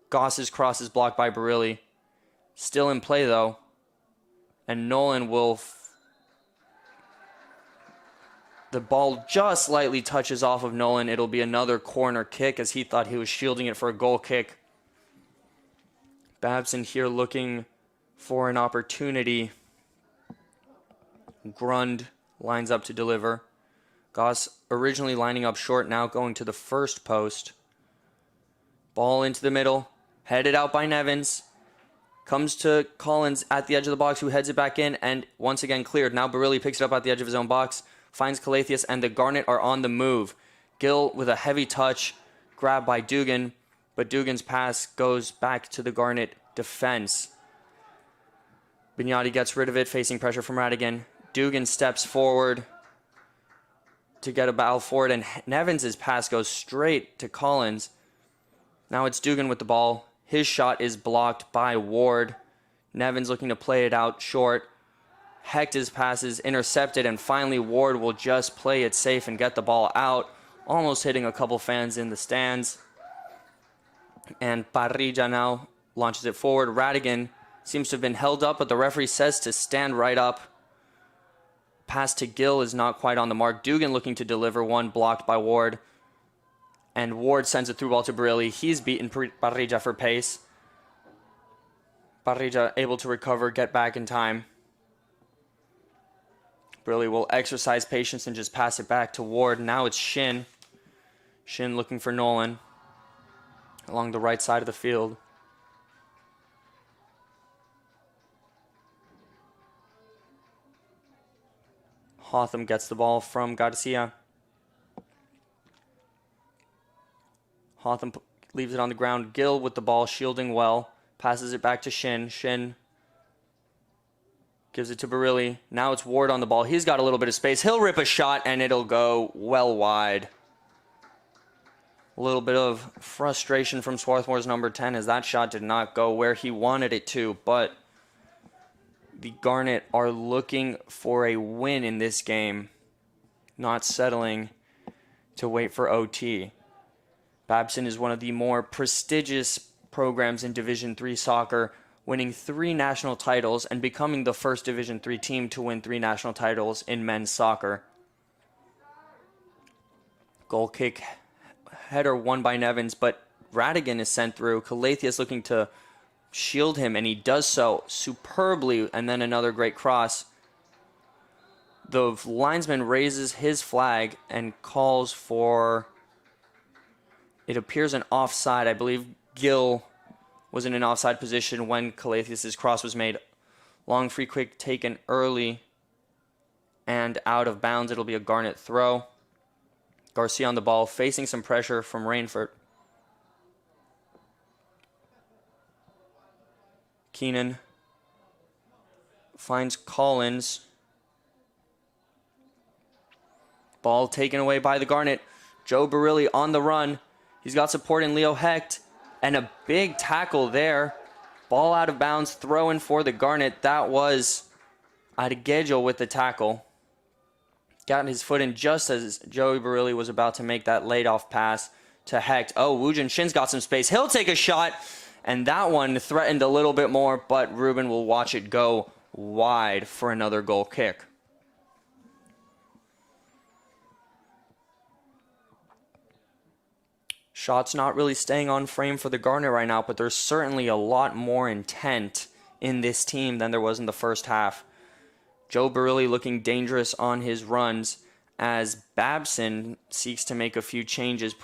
Goss's cross is blocked by Barilli. Still in play, though. And Nolan will... The ball just slightly touches off of Nolan. It'll be another corner kick as he thought he was shielding it for a goal kick. Babson here looking for an opportunity. Grund lines up to deliver. Goss originally lining up short, now going to the first post. Ball into the middle. Headed out by Nevins. Comes to Collins at the edge of the box, who heads it back in, and once again cleared. Now Barilli picks it up at the edge of his own box, finds Clothier, and the Garnet are on the move. Gill with a heavy touch, grabbed by Dugan, but Dugan's pass goes back to the Garnet defense. Bignati gets rid of it, facing pressure from Radigan. Dugan steps forward to get a battle for it, and Nevins' pass goes straight to Collins. Now it's Dugan with the ball. His shot is blocked by Ward. Nevins looking to play it out short. Hecht's pass is intercepted, and finally Ward will just play it safe and get the ball out, almost hitting a couple fans in the stands. And Parrilla now launches it forward. Radigan seems to have been held up, but the referee says to stand right up. Pass to Gill is not quite on the mark. Dugan looking to deliver one, blocked by Ward. And Ward sends a through ball to Barilli. He's beaten Parrilla for pace. Parrilla able to recover, get back in time. Barilli will exercise patience and just pass it back to Ward. Now it's Shin. Shin looking for Nolan along the right side of the field. Hotham gets the ball from Garcia. Hotham leaves it on the ground. Gill with the ball, shielding well. Passes it back to Shin. Shin gives it to Barilli. Now it's Ward on the ball. He's got a little bit of space. He'll rip a shot, and it'll go well wide. A little bit of frustration from Swarthmore's number 10 as that shot did not go where he wanted it to, but the Garnet are looking for a win in this game, not settling to wait for OT. Babson is one of the more prestigious programs in Division III soccer, winning 3 national titles and becoming the first Division III team to win 3 national titles in men's soccer. Goal kick, header won by Nevins, but Radigan is sent through. Clothier is looking to shield him, and he does so superbly, and then another great cross. The linesman raises his flag and calls for... It appears an offside. I believe Gill was in an offside position when Clothier' cross was made. Long free kick taken early and out of bounds. It'll be a Garnet throw. Garcia on the ball, facing some pressure from Rainford. Keenan finds Collins. Ball taken away by the Garnet. Joe Barilli on the run. He's got support in Leo Hecht. And a big tackle there. Ball out of bounds. Throw in for the Garnet. That was Adegejo with the tackle. Got his foot in just as Joey Barilli was about to make that laid-off pass to Hecht. Oh, Woojin Shin's got some space. He'll take a shot. And that one threatened a little bit more, but Ruben will watch it go wide for another goal kick. Shots not really staying on frame for the Garnet right now, but there's certainly a lot more intent in this team than there was in the first half. Joe Barilli looking dangerous on his runs as Babson seeks to make a few changes,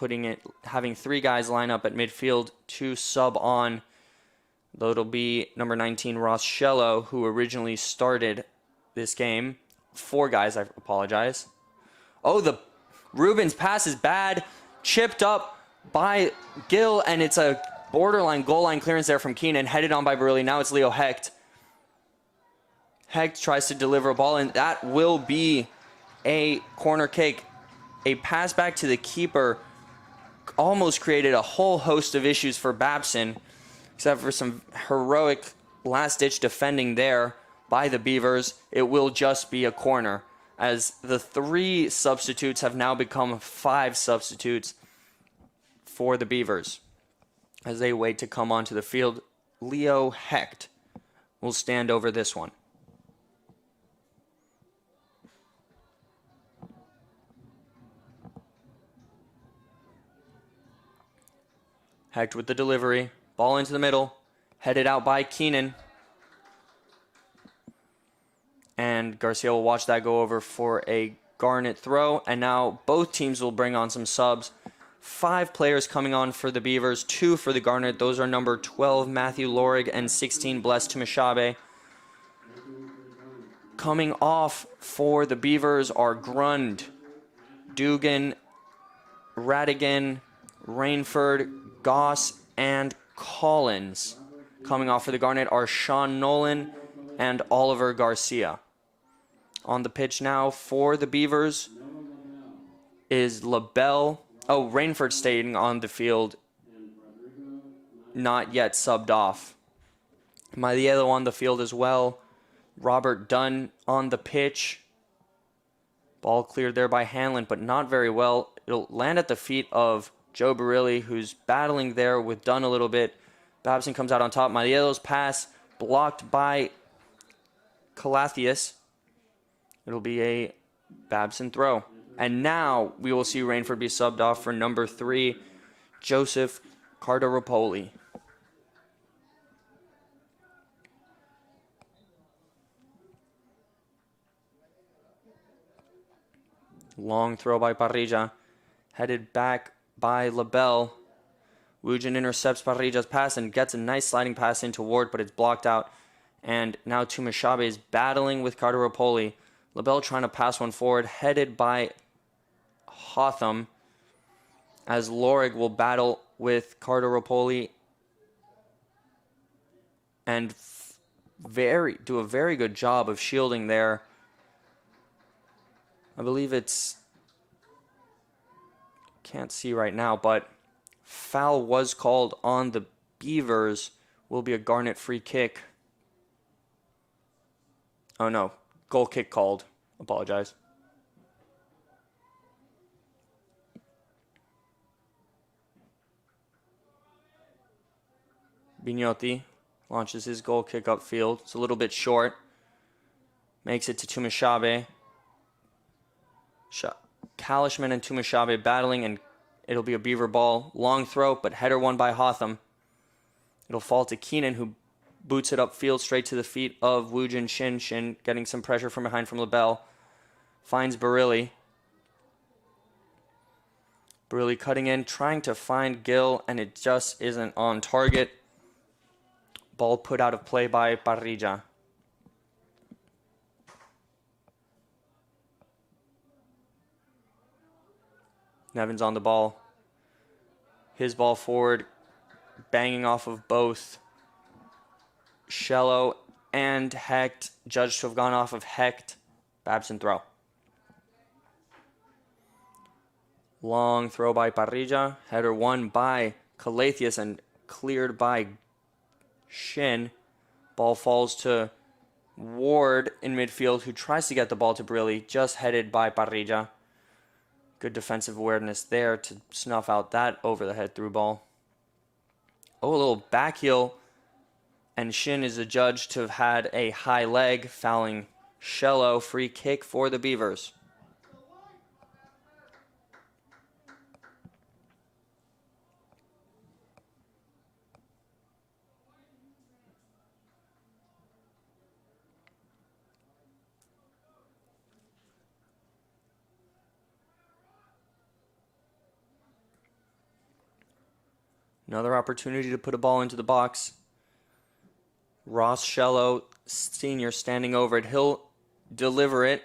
having 3 guys line up at midfield to sub on. Though it'll be number 19 Ross Shello, who originally started this game. 4 guys, I apologize. Oh, the Ruben's pass is bad, chipped up by Gill, and it's a borderline goal line clearance there from Keenan, headed on by Barilli. Now it's Leo Hecht. Hecht tries to deliver a ball, and that will be a corner kick. A pass back to the keeper almost created a whole host of issues for Babson, except for some heroic last-ditch defending there by the Beavers. It will just be a corner. as the 3 substitutes have now become 5 substitutes for the Beavers. As they wait to come onto the field, Leo Hecht will stand over this one. Hecht with the delivery. Ball into the middle. Headed out by Keenan. And Garcia will watch that go over for a Garnet throw. And now both teams will bring on some subs. 5 players coming on for the Beavers, 2 for the Garnet. Those are number 12, Matthew Lorig, and 16, Bless Tumashabe. Coming off for the Beavers are Grund, Dugan, Radigan, Rainford, Goss, and Collins. Coming off for the Garnet are Sean Nolan and Oliver Garcia. On the pitch now for the Beavers is LaBelle. Oh, Rainford staying on the field, not yet subbed off. Malielo on the field as well. Robert Dunn on the pitch. Ball cleared there by Hanlon, but not very well. It'll land at the feet of Joe Barilli, who's battling there with Dunn a little bit. Babson comes out on top. Malielo's pass blocked by Clothier. It'll be a Babson throw. And now we will see Rainford be subbed off for number 3, Joseph Cardaropoli. Long throw by Parrilla. Headed back by LaBelle. Wujin intercepts Parrilla's pass and gets a nice sliding pass into Ward, but it's blocked out. And now Tumashabe is battling with Cardaropoli. LaBelle trying to pass one forward, headed by Hotham, as Lorig will battle with Cardaropoli and do a very good job of shielding there. I believe it's, can't see right now, but foul was called on the Beavers. Will be a Garnet free kick. Oh no, goal kick called. Apologize. Vignotti launches his goal kick upfield. It's a little bit short. Makes it to Tumashabe. Kalishman and Tumashabe battling, and it'll be a Beaver ball. Long throw, but header won by Hotham. It'll fall to Keenan, who boots it upfield straight to the feet of Wujin Shin. Shin getting some pressure from behind from LaBelle. Finds Barilli. Barilli cutting in, trying to find Gill, and it just isn't on target. Ball put out of play by Parrilla. Nevin's on the ball. His ball forward, banging off of both Shello and Hecht. Judged to have gone off of Hecht. Babson throw. Long throw by Parrilla. Header won by Calatheus and cleared by Shin. Ball falls to Ward in midfield, who tries to get the ball to Barilli, just headed by Parrilla. Good defensive awareness there to snuff out that over the head through ball. Oh, a little back heel. And Shin is adjudged to have had a high leg, fouling Shello. Free kick for the Beavers. Another opportunity to put a ball into the box. Ross Shello, Sr., standing over it. He'll deliver it.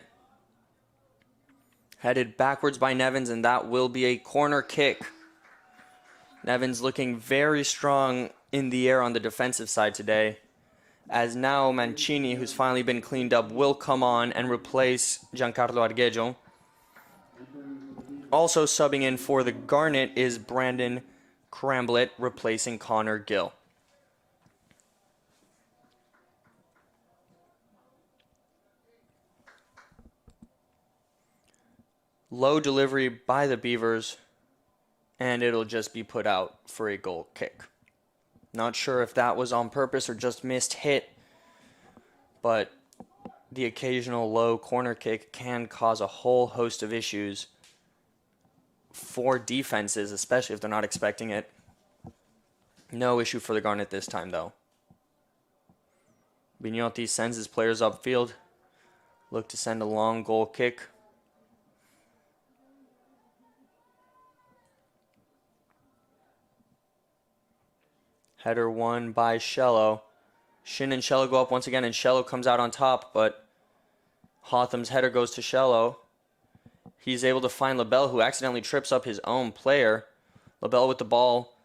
Headed backwards by Nevins, and that will be a corner kick. Nevins looking very strong in the air on the defensive side today. As now Mancini, who's finally been cleaned up, will come on and replace Giancarlo Arguello. Also subbing in for the Garnet is Brandon Cramblet, replacing Connor Gill. Low delivery by the Beavers, and it'll just be put out for a goal kick. Not sure if that was on purpose or just missed hit, but the occasional low corner kick can cause a whole host of issues for defenses, especially if they're not expecting it. No issue for the Garnet this time, though. Vignotti sends his players upfield. Look to send a long goal kick. Header won by Shello. Shin and Shello go up once again, and Shello comes out on top, but Hotham's header goes to Shello. He's able to find LaBelle, who accidentally trips up his own player. LaBelle with the ball.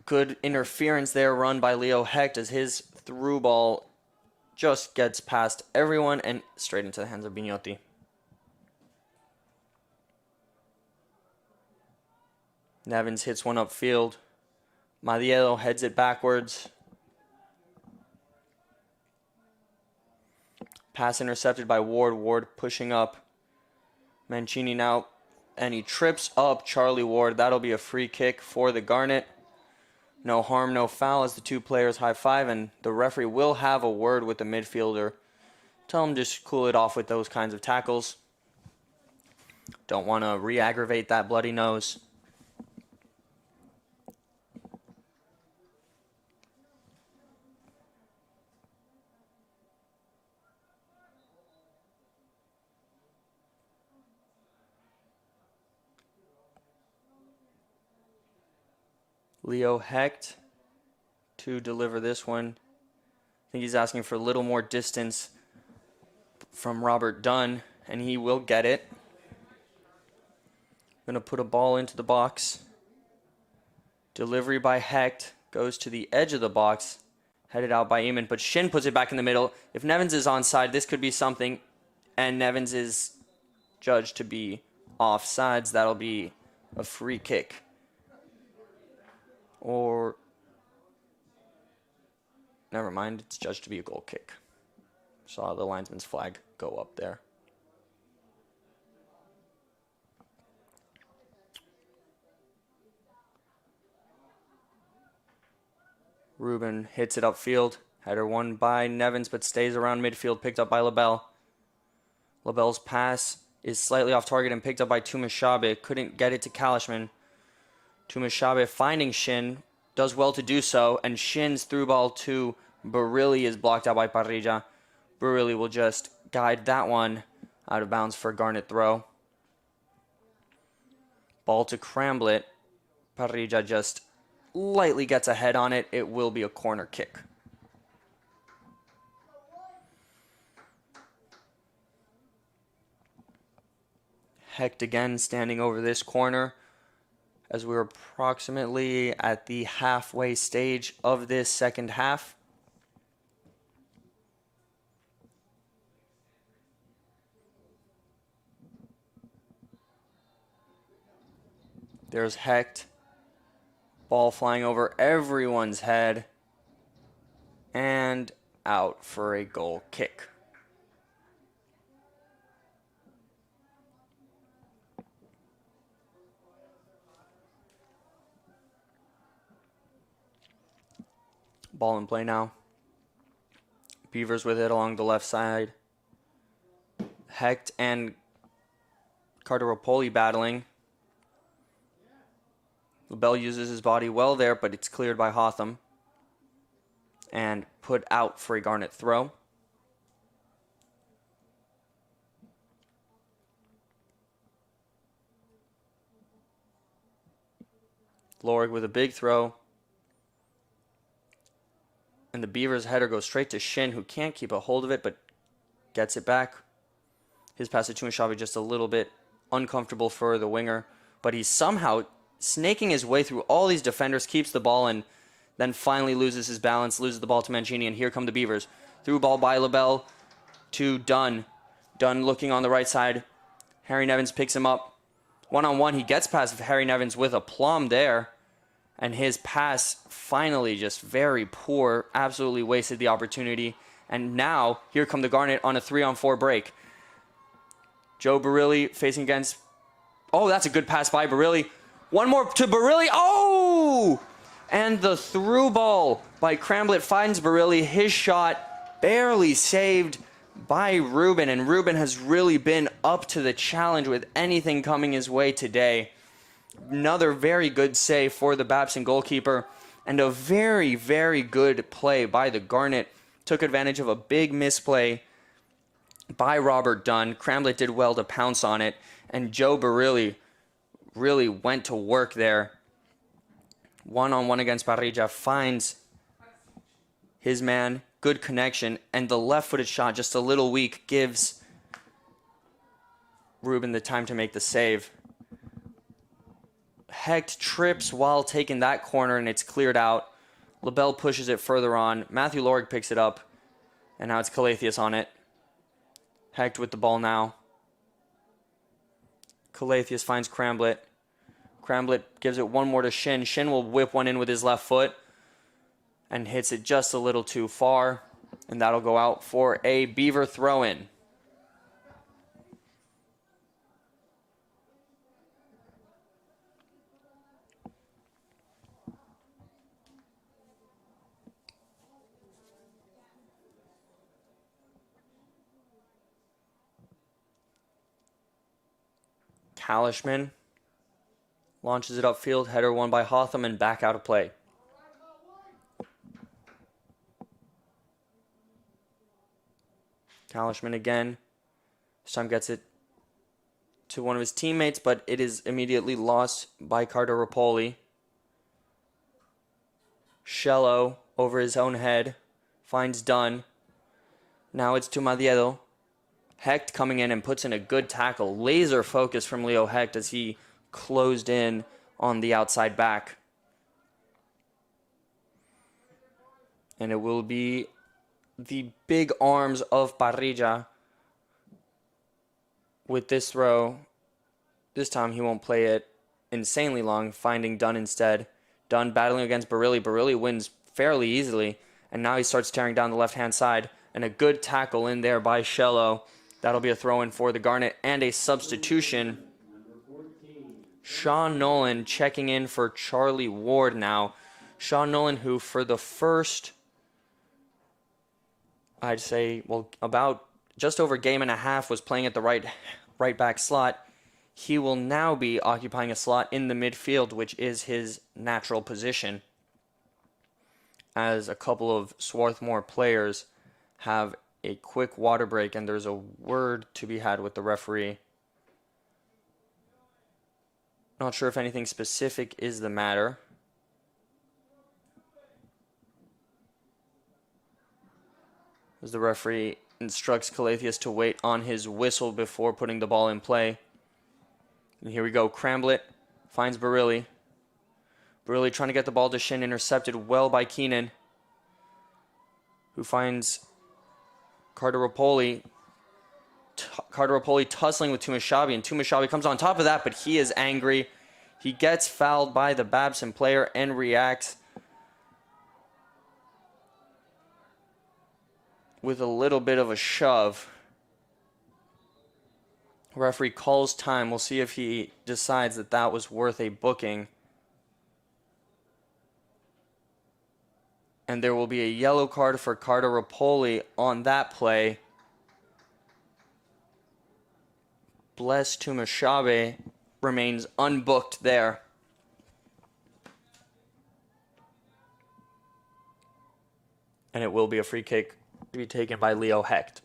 Good interference there, run by Leo Hecht, as his through ball just gets past everyone and straight into the hands of Vignotti. Nevins hits one upfield. Madiello heads it backwards. Pass intercepted by Ward. Ward pushing up. Mancini now, and he trips up Charlie Ward. That'll be a free kick for the Garnet. No harm, no foul as the two players high five, and the referee will have a word with the midfielder. Tell him just cool it off with those kinds of tackles. Don't want to re-aggravate that bloody nose. Leo Hecht to deliver this one. I think he's asking for a little more distance from Robert Dunn, and he will get it. Going to put a ball into the box. Delivery by Hecht goes to the edge of the box, headed out by Eamon, but Shin puts it back in the middle. If Nevins is onside, this could be something, and Nevins is judged to be offsides. That'll be a free kick. Or, never mind, it's judged to be a goal kick. Saw the linesman's flag go up there. Ruben hits it upfield. Header won by Nevins, but stays around midfield, picked up by LaBelle. LaBelle's pass is slightly off target and picked up by Tumashabe. Couldn't get it to Kalishman. Tumashabe finding Shin, does well to do so, and Shin's through ball to Barilli is blocked out by Parrilla. Barilli will just guide that one out of bounds for a Garnet throw. Ball to Cramblet. Parrilla just lightly gets ahead on it. It will be a corner kick. Hecht again standing over this corner, as we're approximately at the halfway stage of this second half. There's Hecht. Ball flying over everyone's head. And out for a goal kick. Ball in play now. Beavers with it along the left side. Hecht and Carteropoli battling. LaBelle uses his body well there, but it's cleared by Hotham. And put out for a Garnet throw. Lorig with a big throw. And the Beavers' header goes straight to Shin, who can't keep a hold of it, but gets it back. His pass to Tumashabe just a little bit uncomfortable for the winger, but he's somehow snaking his way through all these defenders, keeps the ball, and then finally loses his balance, loses the ball to Mancini, and here come the Beavers. Through ball by LaBelle to Dunn. Dunn looking on the right side. Harry Nevins picks him up. One-on-one, he gets past Harry Nevins with aplomb there. And his pass finally just very poor, absolutely wasted the opportunity. And now, here come the Garnet on a 3-on-4 break. Joe Barilli facing against... Oh, that's a good pass by Barilli. One more to Barilli. Oh! And the through ball by Cramblet finds Barilli. His shot barely saved by Ruben. And Ruben has really been up to the challenge with anything coming his way today. Another very good save for the Babson goalkeeper. And a very, very good play by the Garnet. Took advantage of a big misplay by Robert Dunn. Cramblet did well to pounce on it. And Joe Barilli really went to work there. One-on-one against Parrilla, finds his man, good connection, and the left-footed shot, just a little weak, gives Ruben the time to make the save. Hecht trips while taking that corner, and it's cleared out. LaBelle pushes it further on. Matthew Lorig picks it up, and now it's Clothier on it. Hecht with the ball now. Clothier finds Cramblet. Cramblet gives it one more to Shin. Shin will whip one in with his left foot and hits it just a little too far. And that'll go out for a Beaver throw-in. Kalishman launches it upfield. Header won by Hotham and back out of play. Kalishman again. This time gets it to one of his teammates, but it is immediately lost by Carter Rapoli. Shello over his own head. Finds Dunn. Now it's to Madiedo. Hecht coming in and puts in a good tackle. Laser focus from Leo Hecht as he closed in on the outside back. And it will be the big arms of Parrilla with this throw. This time he won't play it insanely long, finding Dunn instead. Dunn battling against Barilli. Barilli wins fairly easily, and now he starts tearing down the left-hand side. And a good tackle in there by Shello. That'll be a throw-in for the Garnet and a substitution. Sean Nolan checking in for Charlie Ward now. Sean Nolan, who for the first, I'd say, well, about just over a game and a half was playing at the right back slot. He will now be occupying a slot in the midfield, which is his natural position, as a couple of Swarthmore players have a quick water break, and there's a word to be had with the referee. Not sure if anything specific is the matter. As the referee instructs Calatheus to wait on his whistle before putting the ball in play. And here we go. Cramblet finds Barilli. Barilli trying to get the ball to Shin, intercepted well by Keenan, who finds Carter Rapoli tussling with Tumashabi, and Tumashabi comes on top of that, but he is angry. He gets fouled by the Babson player and reacts with a little bit of a shove. Referee calls time. We'll see if he decides that that was worth a booking. And there will be a yellow card for Carter Rapoli on that play. Bless Tumashabe remains unbooked there. And it will be a free kick to be taken by Leo Hecht.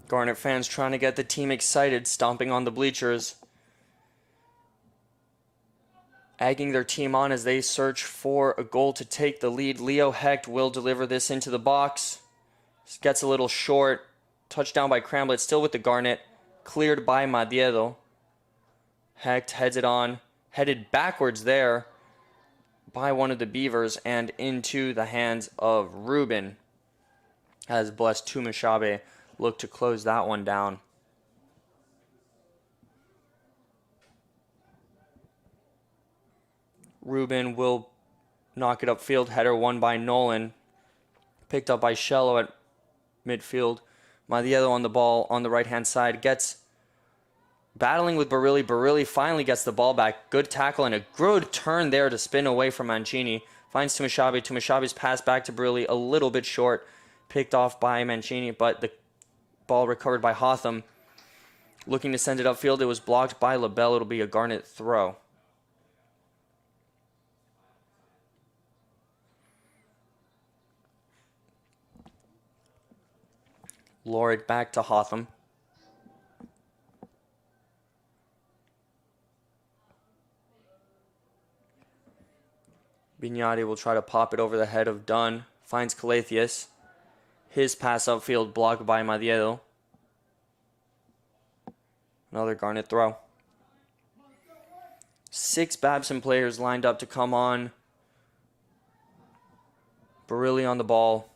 Garnet fans trying to get the team excited, stomping on the bleachers, egging their team on as they search for a goal to take the lead. Leo Hecht will deliver this into the box. This gets a little short. Touchdown by Cramblet, still with the Garnet. Cleared by Madiedo. Hecht heads it on. Headed backwards there. by one of the Beavers and into the hands of Ruben, as Blessed Tumashabe looked to close that one down. Ruben will knock it upfield. Header won by Nolan. Picked up by Shello at midfield. Madiello on the ball on the right-hand side. Gets battling with Barilli. Barilli finally gets the ball back. Good tackle and a good turn there to spin away from Mancini. Finds Tumashabe. Tumashabe's pass back to Barilli a little bit short. Picked off by Mancini, but the ball recovered by Hotham. Looking to send it upfield. It was blocked by LaBelle. It'll be a Garnet throw. Lorig back to Hotham. Bignati will try to pop it over the head of Dunn. Finds Clothier. His pass upfield blocked by Madiello. Another Garnet throw. 6 Babson players lined up to come on. Barilli on the ball.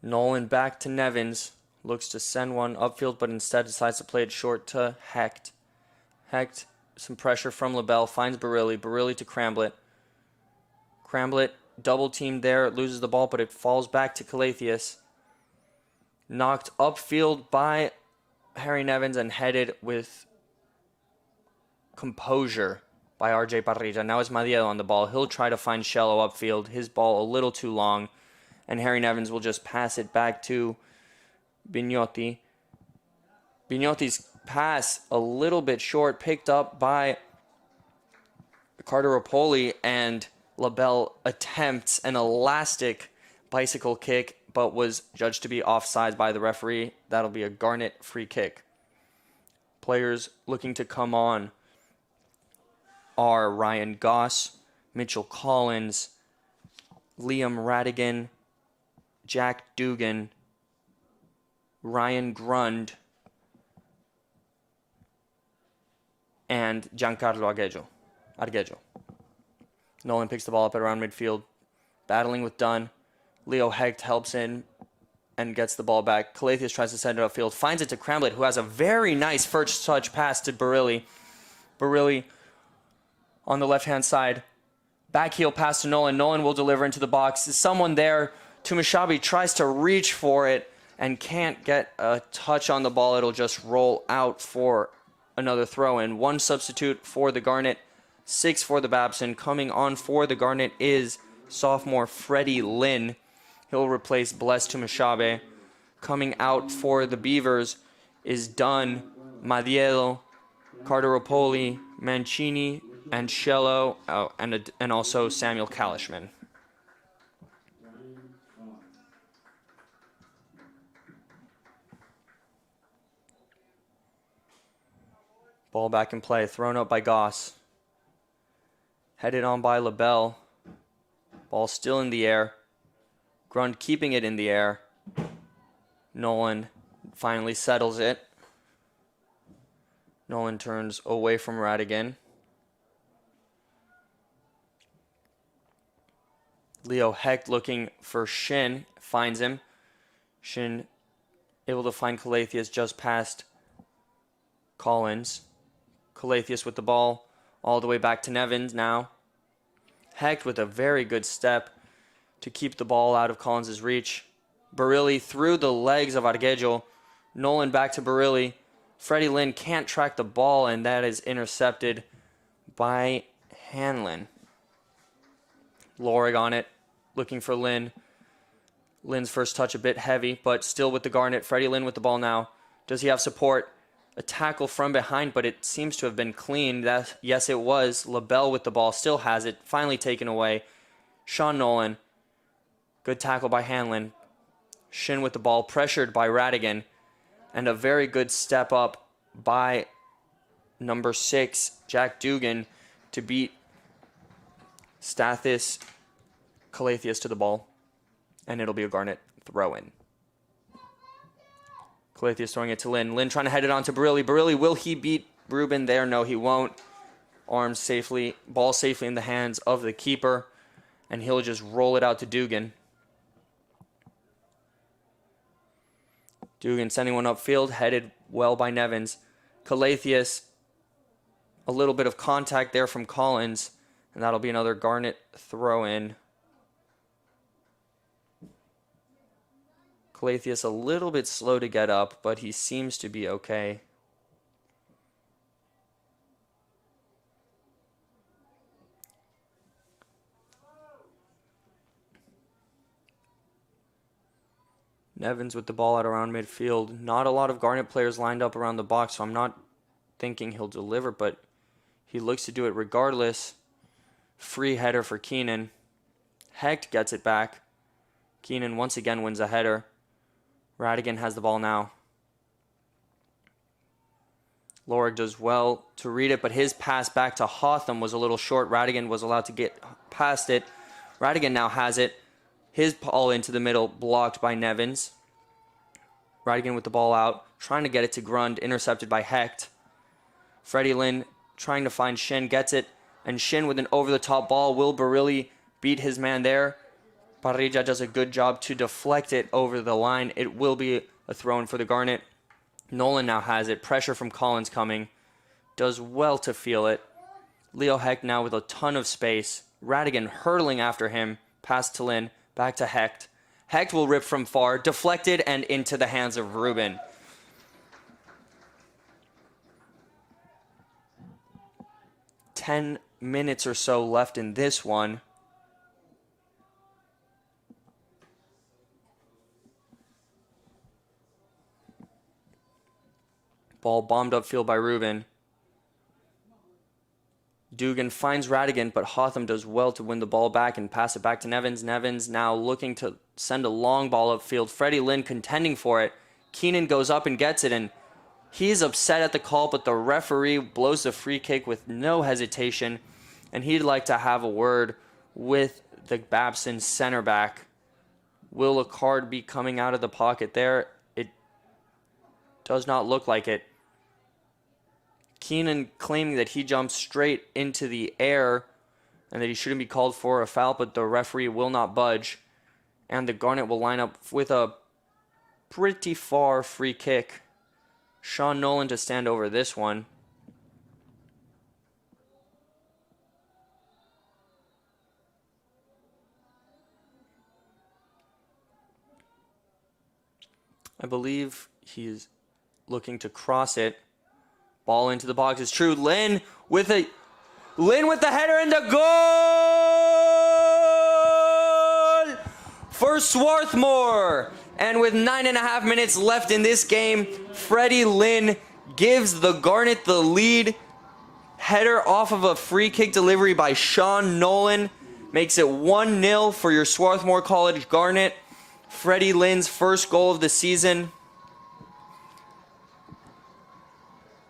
Nolan back to Nevins. Looks to send one upfield, but instead decides to play it short to Hecht. Hecht, some pressure from LaBelle, finds Barilli. Barilli to Cramblet. Cramblet double teamed there, loses the ball, but it falls back to Clothier. Knocked upfield by Harry Nevins and headed with composure by RJ Parrilla. Now it's Madiello on the ball. He'll try to find Shello upfield. His ball a little too long. And Harry Nevins will just pass it back to Bignotti. Bignotti's pass a little bit short, picked up by Carteropoli, and LaBelle attempts an elastic bicycle kick, but was judged to be offside by the referee. That'll be a Garnet free kick. Players looking to come on are Ryan Goss, Mitchell Collins, Liam Radigan, Jack Dugan, Ryan Grund, and Giancarlo Argejo. Nolan picks the ball up at around midfield, battling with Dunn. Leo Hecht helps in and gets the ball back. Clothier tries to send it upfield, finds it to Cramblet, who has a very nice first touch pass to Barilli. Barilli on the left-hand side. Back heel pass to Nolan. Nolan will deliver into the box. Is someone there? Tumashabe tries to reach for it and can't get a touch on the ball. It'll just roll out for another throw-in. 1 substitute for the Garnet, 6 for the Babson. Coming on for the Garnet is sophomore Freddie Lynn. He'll replace Blessed Tumashabe. Coming out for the Beavers is Dunn, Madiello, Carteropoli, Mancini, and Shello, and also Samuel Kalishman. Ball back in play, thrown up by Goss. Headed on by LaBelle. Ball still in the air. Grund keeping it in the air. Nolan finally settles it. Nolan turns away from Radigan. Leo Hecht looking for Shin. Finds him. Shin able to find Clothier just past Collins. Clothier with the ball all the way back to Nevins now. Hecht with a very good step to keep the ball out of Collins' reach. Barilli through the legs of Argejo. Nolan back to Barilli. Freddie Lynn can't track the ball, and that is intercepted by Hanlon. Lorig on it, looking for Lynn. Lynn's first touch a bit heavy, but still with the Garnet. Freddie Lynn with the ball now. Does he have support? A tackle from behind, but it seems to have been clean. Yes, it was. LaBelle with the ball, still has it. Finally taken away. Sean Nolan. Good tackle by Hanlon. Shin with the ball, pressured by Radigan. And a very good step up by number 6, Jack Dugan, to beat Stathis Clothier to the ball. And it'll be a Garnet throw-in. Clothier throwing it to Lynn. Lynn trying to head it on to Barilli. Barilli, will he beat Ruben there? No, he won't. Ball safely in the hands of the keeper, and he'll just roll it out to Dugan. Dugan sending one upfield, headed well by Nevins. Clothier, a little bit of contact there from Collins, and that'll be another Garnet throw in. Clothier a little bit slow to get up, but he seems to be okay. Nevins with the ball at around midfield. Not a lot of Garnet players lined up around the box, so I'm not thinking he'll deliver, but he looks to do it regardless. Free header for Keenan. Hecht gets it back. Keenan once again wins a header. Radigan has the ball now. Lorig does well to read it, but his pass back to Hotham was a little short. Radigan was allowed to get past it. Radigan now has it. His ball into the middle, blocked by Nevins. Radigan with the ball out, trying to get it to Grund, intercepted by Hecht. Freddie Lynn trying to find Shin, gets it, and Shin with an over-the-top ball. Will Barilli beat his man there? Parrilla does a good job to deflect it over the line. It will be a throw-in for the Garnet. Nolan now has it. Pressure from Collins coming. Does well to feel it. Leo Hecht now with a ton of space. Radigan hurtling after him. Pass to Lynn. Back to Hecht. Hecht will rip from far. Deflected and into the hands of Ruben. Minutes or so left in this one. Ball bombed upfield by Ruben. Dugan finds Radigan, but Hotham does well to win the ball back and pass it back to Nevins. Nevins now looking to send a long ball upfield. Freddie Lynn contending for it. Keenan goes up and gets it, and he's upset at the call, but the referee blows the free kick with no hesitation, and he'd like to have a word with the Babson center back. Will a card be coming out of the pocket there? It does not look like it. Keenan claiming that he jumped straight into the air and that he shouldn't be called for a foul, but the referee will not budge. And the Garnet will line up with a pretty far free kick. Sean Nolan to stand over this one. I believe he's looking to cross it. Ball into the box is true. Lynn with the header and the goal for Swarthmore. And with 9.5 minutes left in this game, Freddie Lynn gives the Garnet the lead. Header off of a free kick delivery by Sean Nolan makes it 1-0 for your Swarthmore College Garnet. Freddie Lynn's first goal of the season.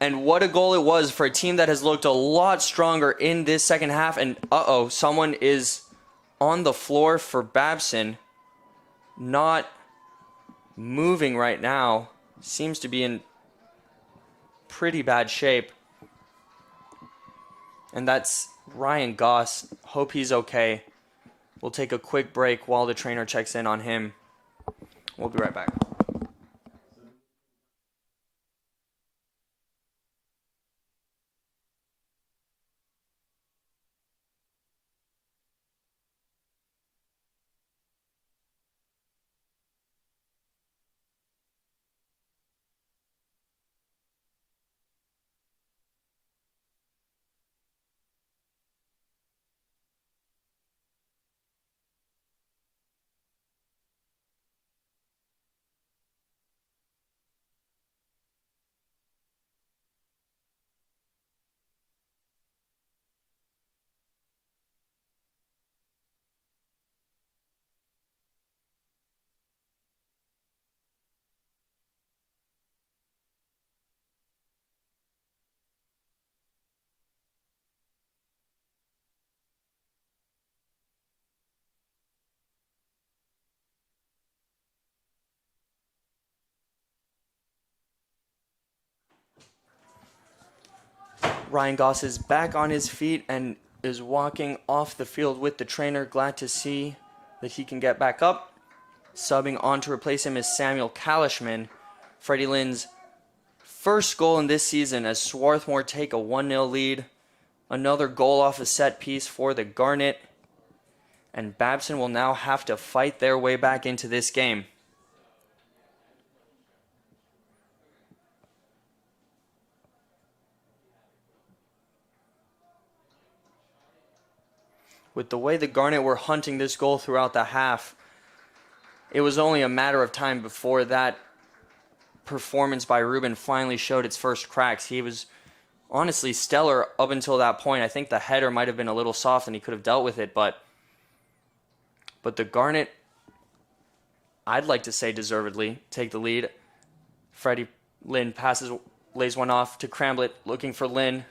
And what a goal it was for a team that has looked a lot stronger in this second half. And someone is on the floor for Babson. Not moving right now. Seems to be in pretty bad shape. And that's Ryan Goss. Hope he's okay. We'll take a quick break while the trainer checks in on him. We'll be right back. Ryan Goss is back on his feet and is walking off the field with the trainer. Glad to see that he can get back up. Subbing on to replace him is Samuel Kalishman. Freddie Lynn's first goal in this season as Swarthmore take a 1-0 lead. Another goal off a set piece for the Garnet. And Babson will now have to fight their way back into this game. With the way the Garnet were hunting this goal throughout the half, it was only a matter of time before that performance by Ruben finally showed its first cracks. He was honestly stellar up until that point. I think the header might have been a little soft and he could have dealt with it, but the Garnet, I'd like to say deservedly, take the lead. Freddie Lynn lays one off to Cramblet, looking for Lynn.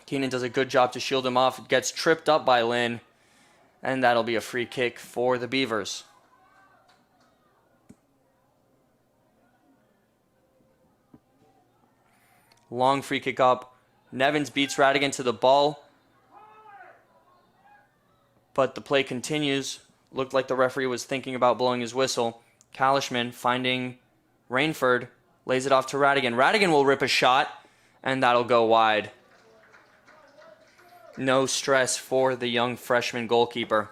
Keenan does a good job to shield him off, gets tripped up by Lynn, and that'll be a free kick for the Beavers. Long free kick up. Nevins beats Radigan to the ball, but the play continues. Looked like the referee was thinking about blowing his whistle. Kalishman finding Rainford, lays it off to Radigan. Radigan will rip a shot, and that'll go wide. No stress for the young freshman goalkeeper.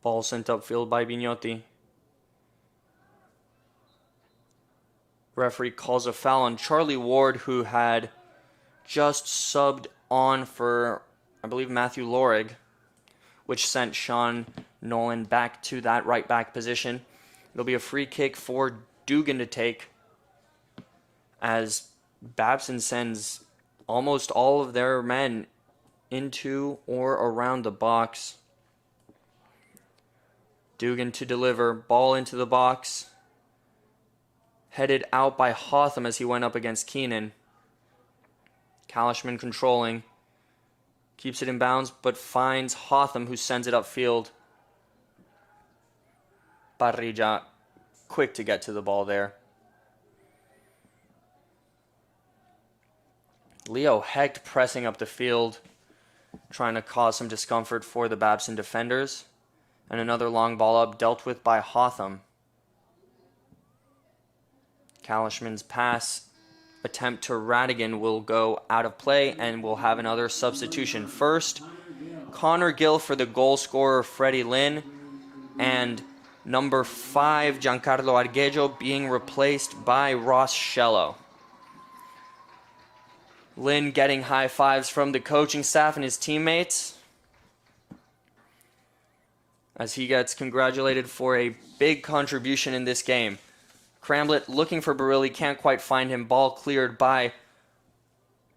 Ball sent upfield by Vignotti. Referee calls a foul on Charlie Ward, who had just subbed on for, I believe, Matthew Lorig, which sent Sean Nolan back to that right back position. It'll be a free kick for Dugan to take as Babson sends almost all of their men into or around the box. Dugan to deliver, ball into the box. Headed out by Hotham as he went up against Keenan. Kalishman controlling. Keeps it in bounds, but finds Hotham, who sends it upfield. Parrilla, quick to get to the ball there. Leo Hecht pressing up the field, trying to cause some discomfort for the Babson defenders. And another long ball up, dealt with by Hotham. Kalishman's pass attempt to Radigan will go out of play, and we'll have another substitution. First, Connor Gill for the goal scorer, Freddie Lynn, and number 5, Giancarlo Arguello, being replaced by Ross Shello. Lynn getting high fives from the coaching staff and his teammates as he gets congratulated for a big contribution in this game. Cramblet looking for Barilli, can't quite find him. Ball cleared by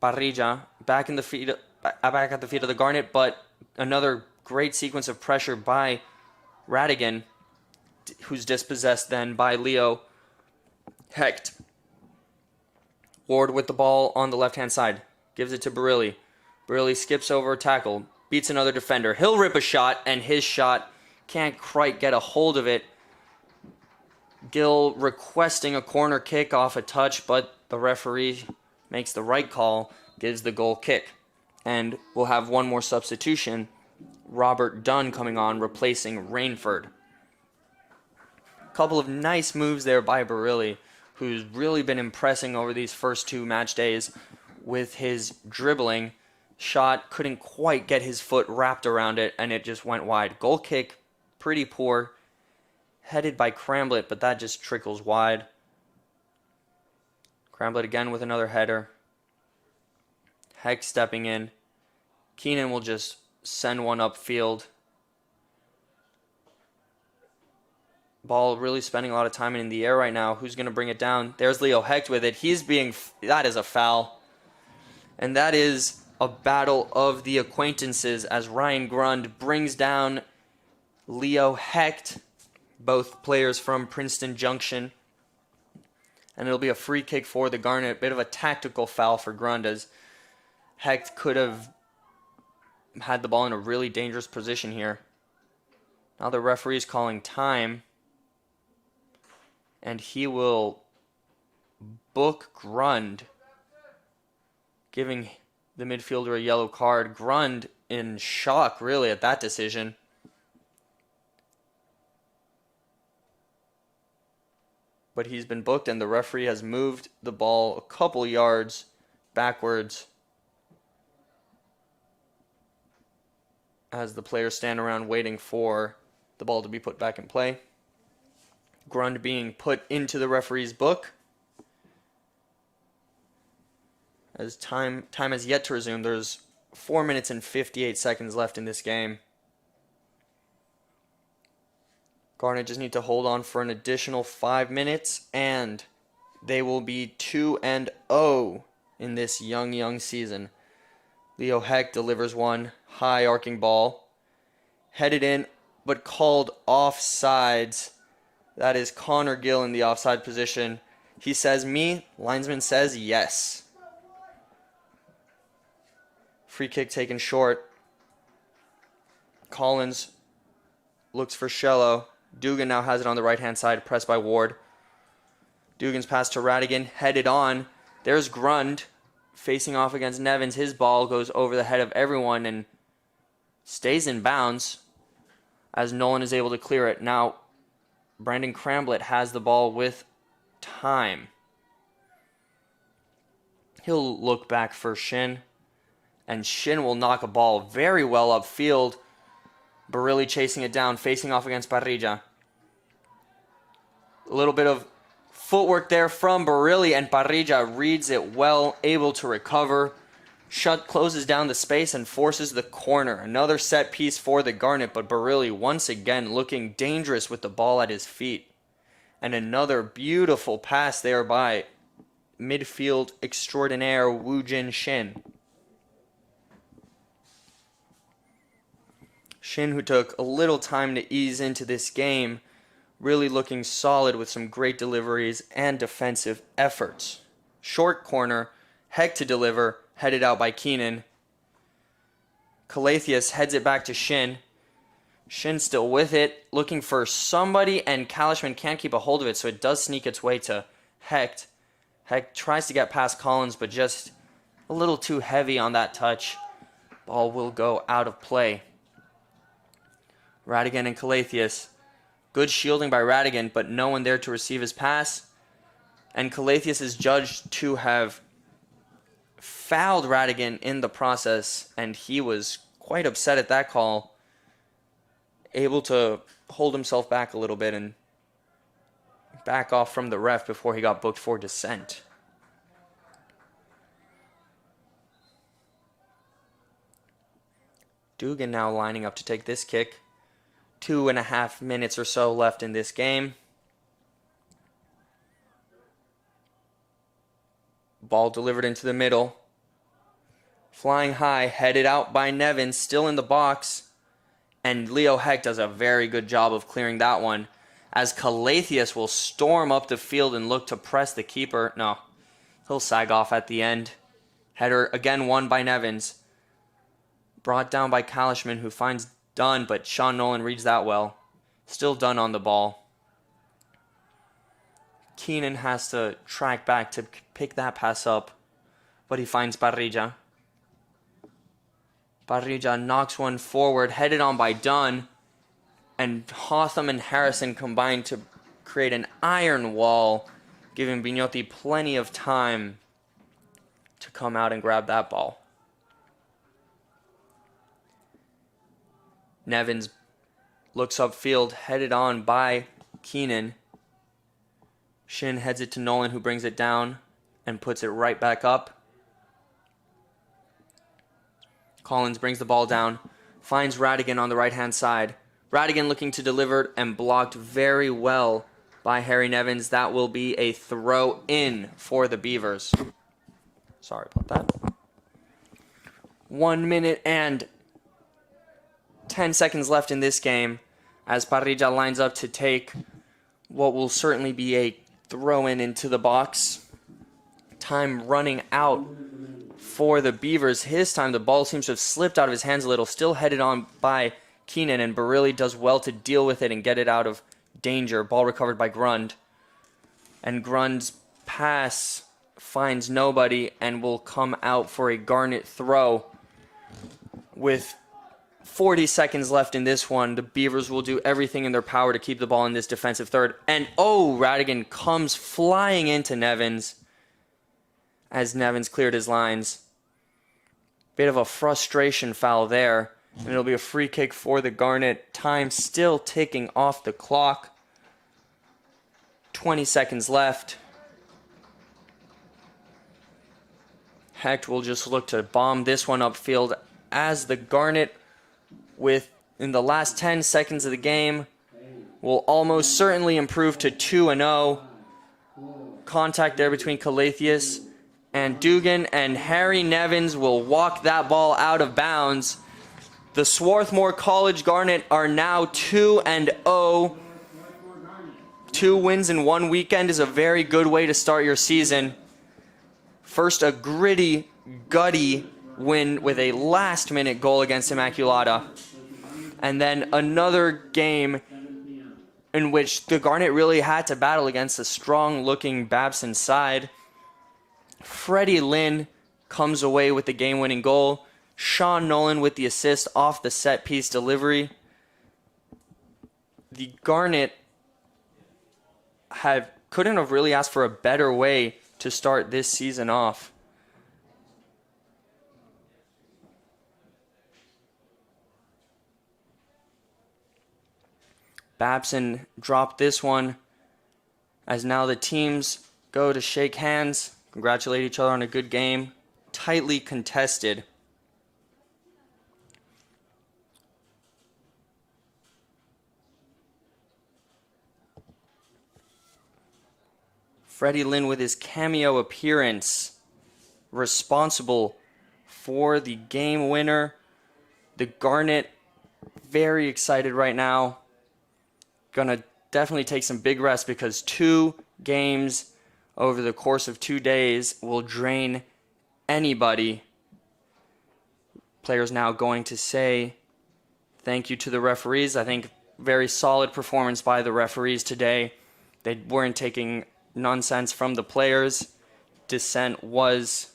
Parrilla, back at the feet of the Garnet, but another great sequence of pressure by Radigan, who's dispossessed then by Leo Hecht. Ward with the ball on the left-hand side, gives it to Barilli. Barilli skips over a tackle, beats another defender. He'll rip a shot, and his shot can't quite get a hold of it. Gill requesting a corner kick off a touch, but the referee makes the right call, gives the goal kick. And we'll have one more substitution. Robert Dunn coming on, replacing Rainford. A couple of nice moves there by Barilli, who's really been impressing over these first 2 match days with his dribbling. Shot, couldn't quite get his foot wrapped around it, and it just went wide. Goal kick, pretty poor. Headed by Cramblet, but that just trickles wide. Cramblet again with another header. Heck stepping in. Keenan will just send one upfield. Ball really spending a lot of time in the air right now. Who's going to bring it down? There's Leo Hecht with it. That is a foul. And that is a battle of the acquaintances as Ryan Grund brings down Leo Hecht, both players from Princeton Junction. And it'll be a free kick for the Garnet. Bit of a tactical foul for Grund as Hecht could have had the ball in a really dangerous position here. Now the referee is calling time. And he will book Grund, giving the midfielder a yellow card. Grund in shock, really, at that decision. But he's been booked, and the referee has moved the ball a couple yards backwards as the players stand around waiting for the ball to be put back in play. Grund being put into the referee's book. As time has yet to resume, there's 4 minutes and 58 seconds left in this game. Garnet just need to hold on for an additional 5 minutes, and they will be 2-0 in this young season. Leo Hecht delivers one high arcing ball, headed in, but called offsides. That is Connor Gill in the offside position. He says me, linesman says yes. Free kick taken short. Collins looks for Shello. Dugan now has it on the right-hand side, pressed by Ward. Dugan's pass to Radigan, headed on. There's Grund facing off against Nevins. His ball goes over the head of everyone and stays in bounds as Nolan is able to clear it. Now, Brandon Cramblet has the ball with time. He'll look back for Shin, and Shin will knock a ball very well upfield. Barilli chasing it down, facing off against Parrilla. A little bit of footwork there from Barilli, and Parrilla reads it well, able to recover. Closes down the space and forces the corner. Another set piece for the Garnet, but Barilli once again looking dangerous with the ball at his feet. And another beautiful pass there by midfield extraordinaire Woo-Jin Shin. Shin, who took a little time to ease into this game, really looking solid with some great deliveries and defensive efforts. Short corner, Heck to deliver, headed out by Keenan. Clothier heads it back to Shin. Shin still with it, looking for somebody, and Kalishman can't keep a hold of it, so it does sneak its way to Hecht. Hecht tries to get past Collins, but just a little too heavy on that touch. Ball will go out of play. Radigan and Clothier. Good shielding by Radigan, but no one there to receive his pass. And Clothier is judged to have fouled Radigan in the process, and he was quite upset at that call. Able to hold himself back a little bit and back off from the ref before he got booked for dissent. Dugan now lining up to take this kick. 2.5 minutes or so left in this game. Ball delivered into the middle. Flying high, headed out by Nevin, still in the box. And Leo Hecht does a very good job of clearing that one, as Clothier will storm up the field and look to press the keeper. No, he'll sag off at the end. Header again won by Nevins. Brought down by Kalishman, who finds Dunn, but Sean Nolan reads that well. Still Dunn on the ball. Keenan has to track back to pick that pass up, but he finds Parrilla. Parrilla knocks one forward, headed on by Dunn, and Hotham and Harrison combine to create an iron wall, giving Vignotti plenty of time to come out and grab that ball. Nevins looks upfield, headed on by Keenan. Shin heads it to Nolan, who brings it down and puts it right back up. Collins brings the ball down, finds Radigan on the right-hand side. Radigan looking to deliver and blocked very well by Harry Nevins. That will be a throw in for the Beavers. Sorry about that. 1 minute and 10 seconds left in this game as Parrilla lines up to take what will certainly be a throw-in into the box. Time running out for the Beavers. His time, the ball seems to have slipped out of his hands a little, still headed on by Keenan, and Barilli does well to deal with it and get it out of danger. Ball recovered by Grund. And Grund's pass finds nobody and will come out for a Garnet throw. With 40 seconds left in this one, the Beavers will do everything in their power to keep the ball in this defensive third. And Radigan comes flying into Nevins as Nevins cleared his lines. Bit of a frustration foul there. And it'll be a free kick for the Garnet. Time still ticking off the clock. 20 seconds left. Hecht will just look to bomb this one upfield as the Garnet, in the last 10 seconds of the game, will almost certainly improve to 2-0. Contact there between Calatheus and Dugan, and Harry Nevins will walk that ball out of bounds. The Swarthmore College Garnet are now 2-0. 2 wins in 1 weekend is a very good way to start your season. First, a gritty, gutty win with a last-minute goal against Immaculata. And then another game in which the Garnet really had to battle against a strong-looking Babson side. Freddie Lynn comes away with the game-winning goal. Sean Nolan with the assist off the set-piece delivery. The Garnet couldn't have really asked for a better way to start this season off. Babson dropped this one as now the teams go to shake hands, congratulate each other on a good game. Tightly contested. Freddie Lynn with his cameo appearance, responsible for the game winner. The Garnet very excited right now. Gonna definitely take some big rest because 2 games over the course of 2 days will drain anybody. Players now going to say thank you to the referees. I think very solid performance by the referees today. They weren't taking nonsense from the players. Dissent was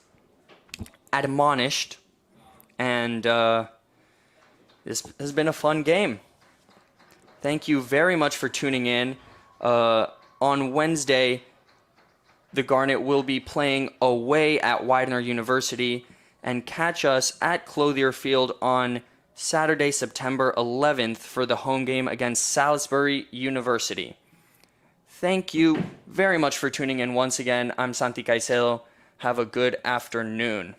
admonished. And this has been a fun game. Thank you very much for tuning in. On Wednesday, the Garnet will be playing away at Widener University, and catch us at Clothier Field on Saturday, September 11th for the home game against Salisbury University. Thank you very much for tuning in once again. I'm Santi Caicedo. Have a good afternoon.